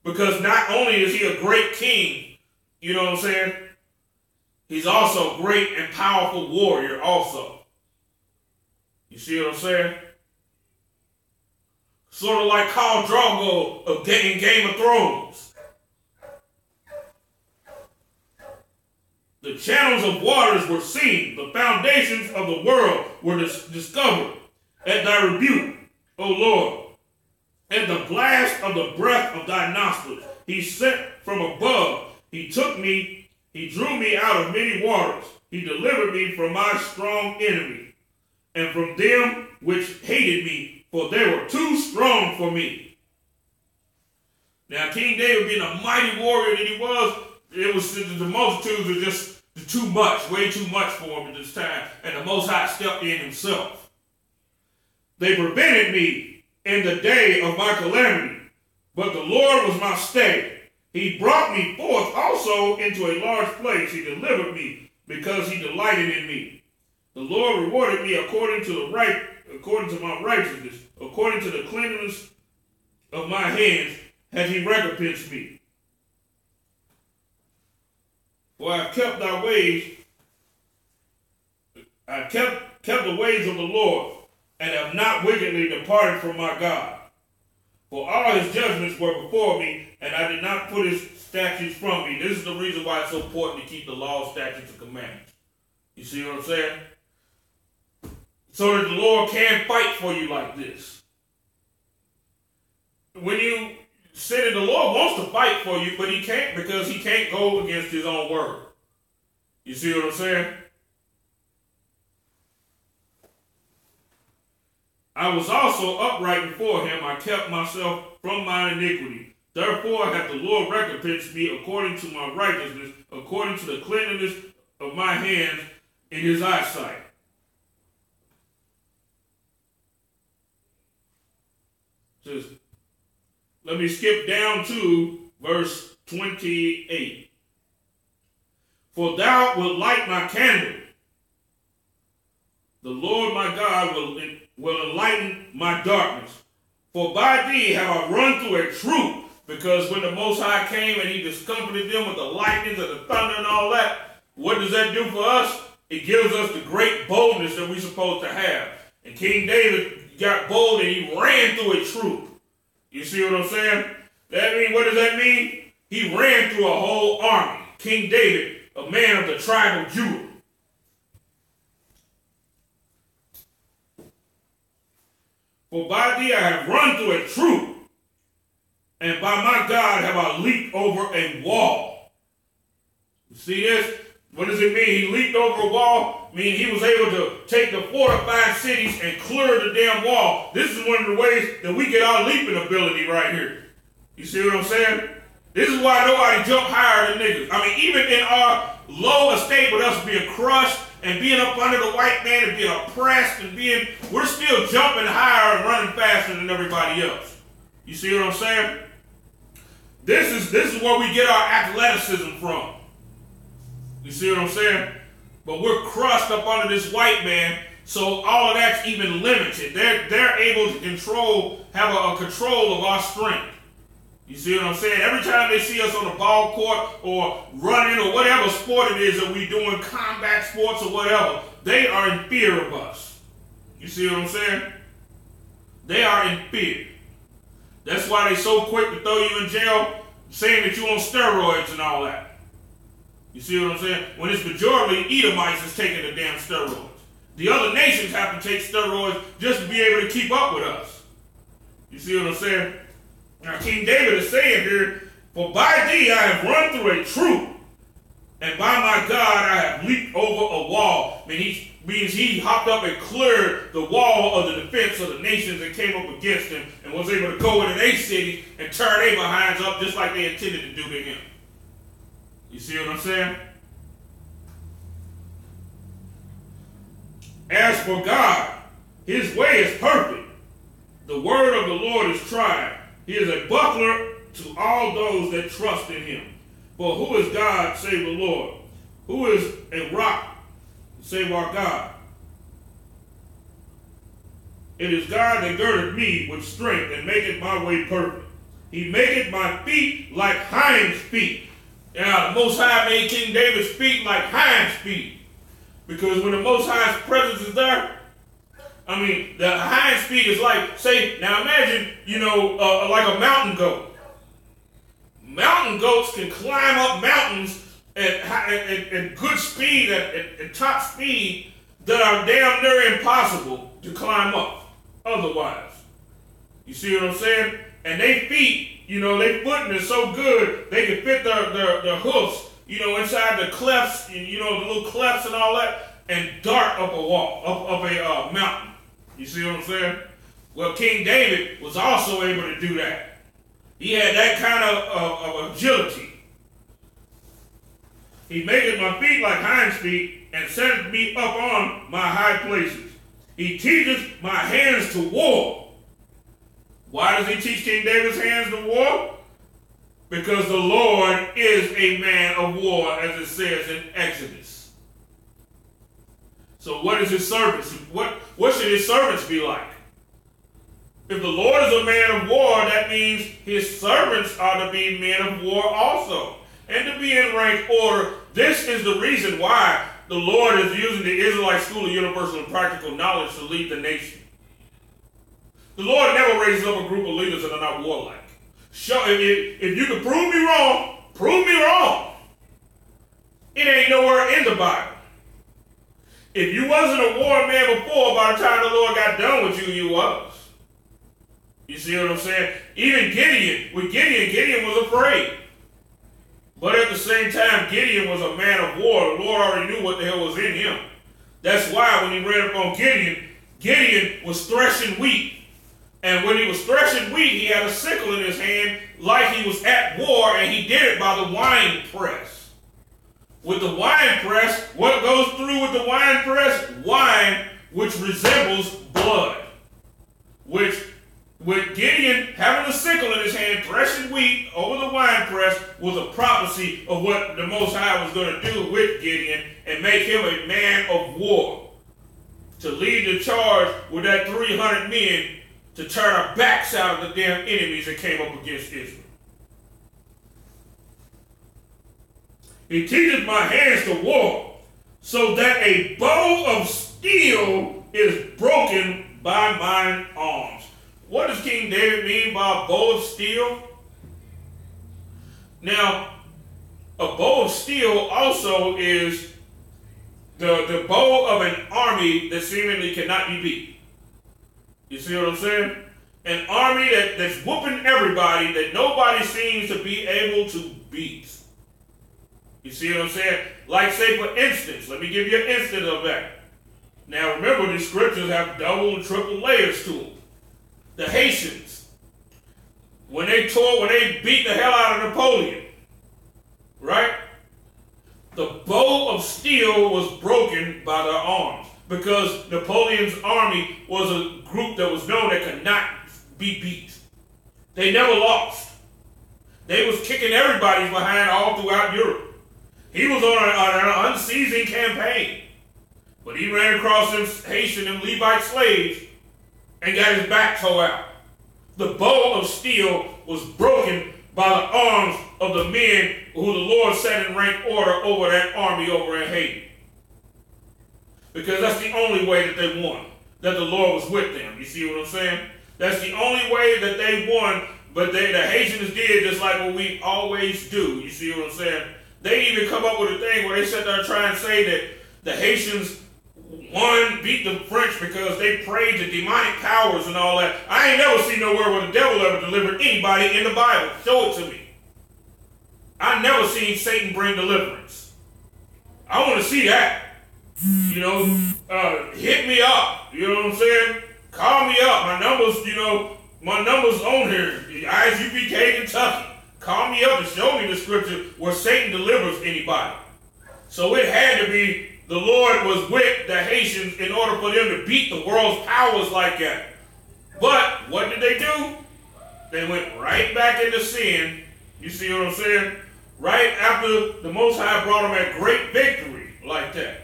Because not only is he a great king, you know what I'm saying? He's also a great and powerful warrior also. You see what I'm saying? Sort of like Khal Drogo in Game of Thrones. The channels of waters were seen. The foundations of the world were discovered at thy rebuke, O Lord. And the blast of the breath of thy nostrils he sent from above. He took me, he drew me out of many waters. He delivered me from my strong enemy, and from them which hated me, for they were too strong for me. Now, King David, being a mighty warrior that he was, the multitudes were just too much, way too much for him at this time, and the Most High stepped in himself. They prevented me in the day of my calamity, but the Lord was my stay. He brought me forth also into a large place. He delivered me because he delighted in me. The Lord rewarded me according to my righteousness, according to the cleanness of my hands, has he recompensed me. For I have kept thy ways, I have kept the ways of the Lord, and have not wickedly departed from my God. For all his judgments were before me, and I did not put his statutes from me. This is the reason why it's so important to keep the law, statutes, and commandments. You see what I'm saying? So that the Lord can fight for you like this. When you sin, the Lord wants to fight for you, but he can't, because he can't go against his own word. You see what I'm saying? I was also upright before him. I kept myself from my iniquity. Therefore hath the Lord recompensed me according to my righteousness, according to the cleanness of my hands in his eyesight. Just, let me skip down to verse 28. For thou wilt light my candle. The Lord my God will enlighten my darkness. For by thee have I run through a troop. Because when the Most High came and he discomfited them with the lightnings and the thunder and all that, what does that do for us? It gives us the great boldness that we're supposed to have. And King David got bold and he ran through a troop. You see what I'm saying? What does that mean? He ran through a whole army. King David, a man of the tribe of Judah. For by thee I have run through a troop, and by my God have I leaped over a wall. You see this? What does it mean? He leaped over a wall. Meaning he was able to take the fortified cities and clear the damn wall. This is one of the ways that we get our leaping ability right here. You see what I'm saying? This is why nobody jump higher than niggas. I mean, even in our low estate with us being crushed and being up under the white man and being oppressed and we're still jumping higher and running faster than everybody else. You see what I'm saying? This is where we get our athleticism from. You see what I'm saying? But we're crushed up under this white man, so all of that's even limited. They're able to have a control of our strength. You see what I'm saying? Every time they see us on the ball court or running or whatever sport it is that we're doing, combat sports or whatever, they are in fear of us. You see what I'm saying? They are in fear. That's why they're so quick to throw you in jail, saying that you're on steroids and all that. You see what I'm saying? When it's majority Edomites is taking the damn steroids. The other nations have to take steroids just to be able to keep up with us. You see what I'm saying? Now King David is saying here, for by thee I have run through a troop, and by my God I have leaped over a wall. Means he hopped up and cleared the wall of the defense of the nations that came up against him and was able to go into their cities and turn their behinds up just like they intended to do to him. You see what I'm saying? As for God, his way is perfect. The word of the Lord is tried. He is a buckler to all those that trust in him. For who is God save the Lord? Who is a rock save our God? It is God that girdeth me with strength and maketh my way perfect. He maketh my feet like hinds' feet. Now, the Most High made King David's feet like hinds' feet. Because when the Most High's presence is there, I mean, the hinds' feet is like, say, now imagine, like a mountain goat. Mountain goats can climb up mountains at good speed, at top speed, that are damn near impossible to climb up otherwise. You see what I'm saying? And they feet, their footing is so good, they can fit their hoofs, inside the clefts, and, the little clefts and all that, and dart up a wall, up a mountain. You see what I'm saying? Well, King David was also able to do that. He had that kind of agility. He maketh my feet like hinds feet, and setteth me up on my high places. He teacheth my hands to war. Why does he teach King David's hands to war? Because the Lord is a man of war, as it says in Exodus. So what is his servants? What should his servants be like? If the Lord is a man of war, that means his servants are to be men of war also, and to be in rank order. This is the reason why the Lord is using the Israelite School of Universal and Practical Knowledge to lead the nation. The Lord never raises up a group of leaders that are not warlike. If you can prove me wrong, prove me wrong. It ain't nowhere in the Bible. If you wasn't a war man before, by the time the Lord got done with you, you was. You see what I'm saying? Even Gideon was afraid. But at the same time, Gideon was a man of war. The Lord already knew what the hell was in him. That's why when he read up on Gideon was threshing wheat. And when he was threshing wheat, he had a sickle in his hand like he was at war, and he did it by the wine press. With the wine press, what goes through with the wine press? Wine, which resembles blood. Which, with Gideon having a sickle in his hand, threshing wheat over the wine press, was a prophecy of what the Most High was going to do with Gideon and make him a man of war. To lead the charge with that 300 men to turn our backs out of the damn enemies that came up against Israel. He teaches my hands to war, so that a bow of steel is broken by mine arms. What does King David mean by a bow of steel? Now, a bow of steel also is the bow of an army that seemingly cannot be beat. You see what I'm saying? An army that's whooping everybody that nobody seems to be able to beat. You see what I'm saying? Like, say, for instance, let me give you an instance of that. Now, remember, these scriptures have double and triple layers to them. The Haitians, when they beat the hell out of Napoleon, right? The bow of steel was broken by their arms, because Napoleon's army was a group that was known that could not be beat. They never lost. They was kicking everybody's behind all throughout Europe. He was on an unceasing campaign, but he ran across them Haitian and Levite slaves and got his back tore out. The bow of steel was broken by the arms of the men who the Lord set in rank order over that army over in Haiti. Because that's the only way that they won, that the Lord was with them. You see what I'm saying? That's the only way that they won, but the Haitians did just like what we always do. You see what I'm saying? They even come up with a thing where they sit there and try and say that the Haitians beat the French because they prayed to demonic powers and all that. I ain't never seen nowhere where the devil ever delivered anybody in the Bible. Show it to me. I never seen Satan bring deliverance. I want to see that. Hit me up. You know what I'm saying? Call me up. My number's on here. Isupk, Kentucky. Call me up and show me the scripture where Satan delivers anybody. So it had to be the Lord was with the Haitians in order for them to beat the world's powers like that. But what did they do? They went right back into sin. You see what I'm saying? Right after the Most High brought them a great victory like that,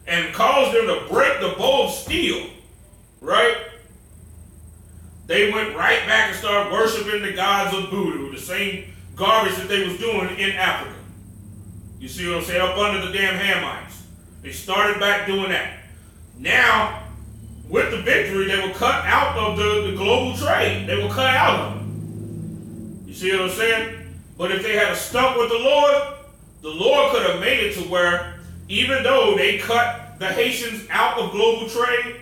and caused them to break the bow of steel, right? They went right back and started worshiping the gods of voodoo, the same garbage that they was doing in Africa. You see what I'm saying? Up under the damn Hamites. They started back doing that. Now, with the victory, they were cut out of the global trade. They were cut out of it. You see what I'm saying? But if they had stuck with the Lord could have made it to where, even though they cut the Haitians out of global trade,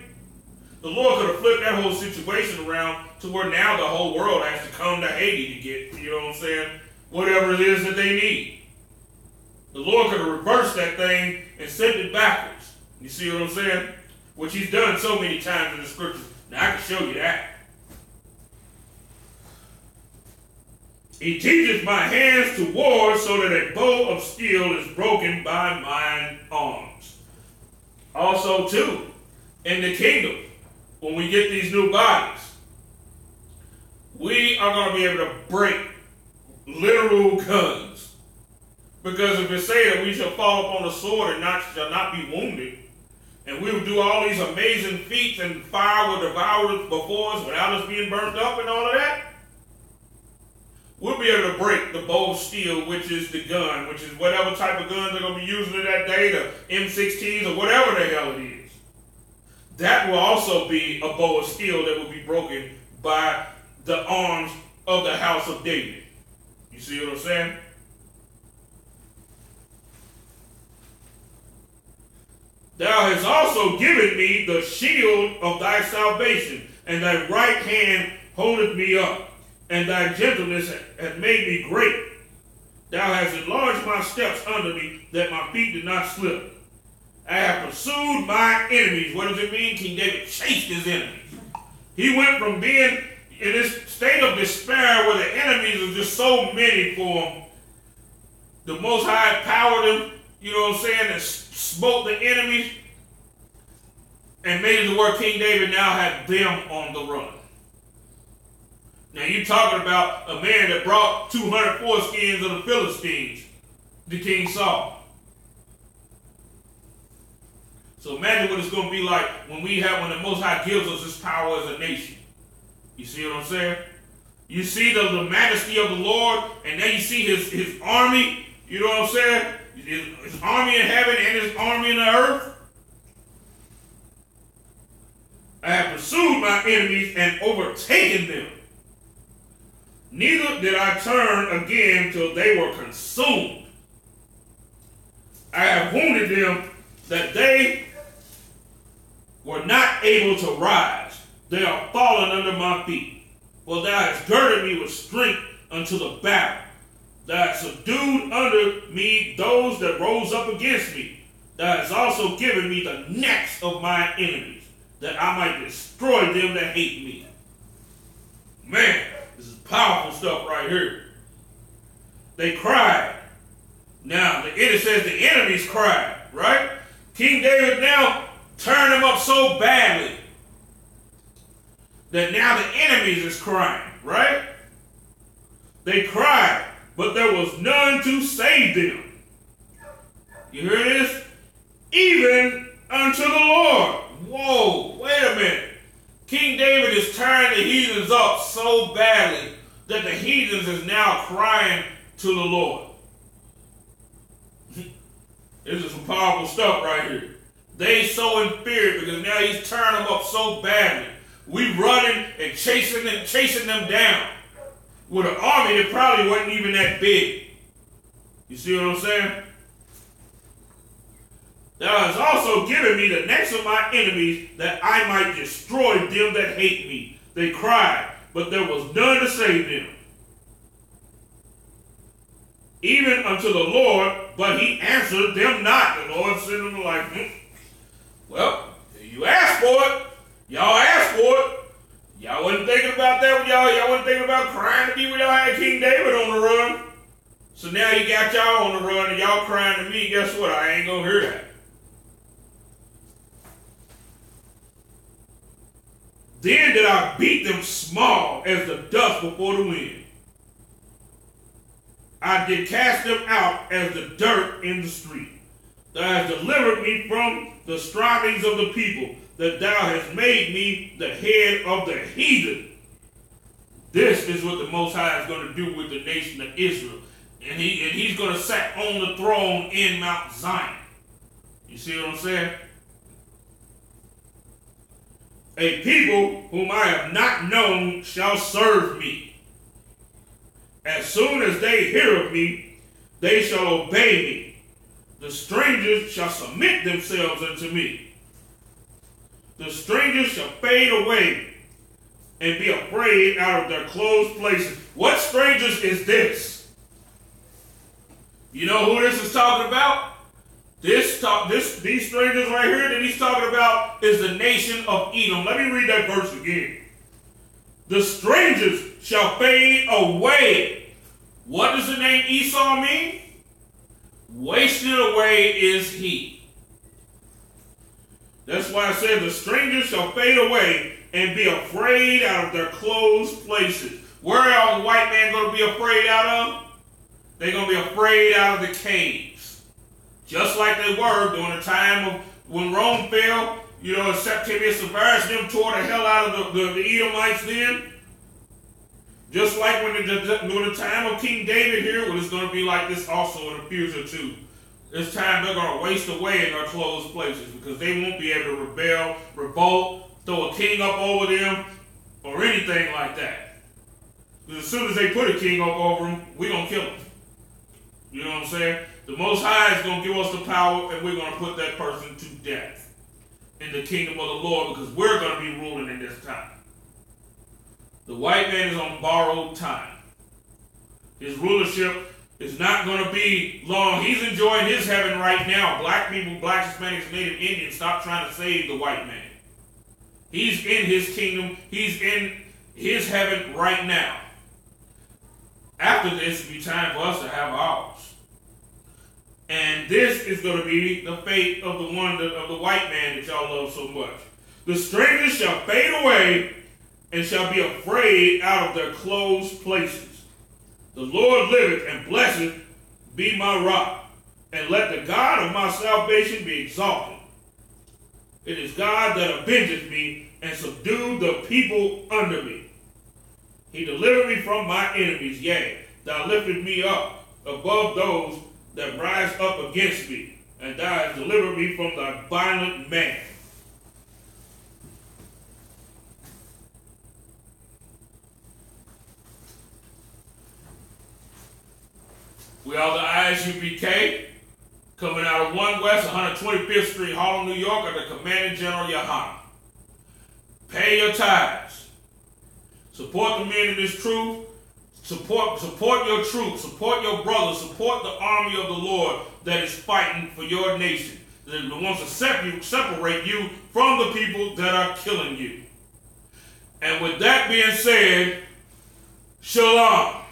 the Lord could have flipped that whole situation around to where now the whole world has to come to Haiti to get, you know what I'm saying, whatever it is that they need. The Lord could have reversed that thing and sent it backwards. You see what I'm saying? Which he's done so many times in the scriptures. Now I can show you that. He teaches my hands to war so that a bow of steel is broken by mine arms. Also, too, in the kingdom, when we get these new bodies, we are going to be able to break literal guns. Because if it say that we shall fall upon the sword and shall not be wounded, and we will do all these amazing feats and fire will devour us before us without us being burnt up and all of that, we'll be able to break the bow of steel, which is the gun, which is whatever type of gun they're going to be using in that day, the M16s or whatever the hell it is. That will also be a bow of steel that will be broken by the arms of the house of David. You see what I'm saying? Thou hast also given me the shield of thy salvation, and thy right hand holdeth me up, and thy gentleness hath made me great. Thou hast enlarged my steps under me, that my feet did not slip. I have pursued my enemies. What does it mean? King David chased his enemies. He went from being in this state of despair where the enemies are just so many for him. The Most High powered him, you know what I'm saying, and smote the enemies and made it to where King David now had them on the run. Now you're talking about a man that brought 200 foreskins of the Philistines to King Saul. So imagine what it's going to be like when the Most High gives us his power as a nation. You see what I'm saying? You see the majesty of the Lord, and then you see his army, you know what I'm saying? His army in heaven and his army in the earth. I have pursued my enemies and overtaken them. Neither did I turn again till they were consumed. I have wounded them that they were not able to rise. They are fallen under my feet. For thou hast girded me with strength unto the battle. Thou hast subdued under me those that rose up against me. Thou hast also given me the necks of my enemies, that I might destroy them that hate me. Man, this is powerful stuff right here. They cried. Now, it says the enemies cried, right? King David now turned them up so badly that now the enemies is crying, right? They cried, but there was none to save them. You hear this? Even unto the Lord. Whoa, wait a minute. King David is turning the heathens up so badly that the heathens is now crying to the Lord. This is some powerful stuff right here. They so in fear because now he's turning them up so badly. We running and chasing them down with an army that probably wasn't even that big. You see what I'm saying? Thou hast also given me the necks of my enemies, that I might destroy them that hate me. They cried, but there was none to save them. Even unto the Lord, but he answered them not. The Lord said to them like, well, you asked for it. Y'all asked for it. Y'all wasn't thinking about that with y'all. Y'all wasn't thinking about crying to me when y'all had King David on the run. So now you got y'all on the run and y'all crying to me. Guess what? I ain't going to hear that. Then did I beat them small as the dust before the wind. I did cast them out as the dirt in the street. Thou hast delivered me from the strivings of the people, that thou hast made me the head of the heathen. This is what the Most High is going to do with the nation of Israel. And he's going to sit on the throne in Mount Zion. You see what I'm saying? A people whom I have not known shall serve me. As soon as they hear of me, they shall obey me. The strangers shall submit themselves unto me. The strangers shall fade away and be afraid out of their closed places. What strangers is this? You know who this is talking about? These strangers right here that he's talking about is the nation of Edom. Let me read that verse again. The strangers shall fade away. What does the name Esau mean? Wasted away is he. That's why I said the strangers shall fade away and be afraid out of their closed places. Where are the white man going to be afraid out of? They're going to be afraid out of the caves. Just like they were during the time of when Rome fell. You know, Septimius Severus, them tore the hell out of the Edomites then. Just like when during the time of King David here, well, it's going to be like this also in the future too. This time they're going to waste away in their closed places because they won't be able to rebel, revolt, throw a king up over them, or anything like that. Because as soon as they put a king up over them, we're going to kill him. You know what I'm saying? The Most High is going to give us the power, and we're going to put that person to death in the kingdom of the Lord because we're going to be ruling in this time. The white man is on borrowed time. His rulership is not going to be long. He's enjoying his heaven right now. Black people, black Hispanics, Native Indians, stop trying to save the white man. He's in his kingdom. He's in his heaven right now. After this, it'll be time for us to have ours. And this is going to be the fate of the white man that y'all love so much. The strangers shall fade away and shall be afraid out of their closed places. The Lord liveth, and blessed be my rock, and let the God of my salvation be exalted. It is God that avengeth me, and subdued the people under me. He delivered me from my enemies, yea, thou liftest me up above those that rise up against me, and thou hast delivered me from thy violent man. We are the Isupk, coming out of 1 West 125th Street, Harlem, New York, under Commanding General Yohana. Pay your tithes. Support the men of this truth. Support your troops. Support your brothers. Support the army of the Lord that is fighting for your nation. That wants to separate you from the people that are killing you. And with that being said, Shalom.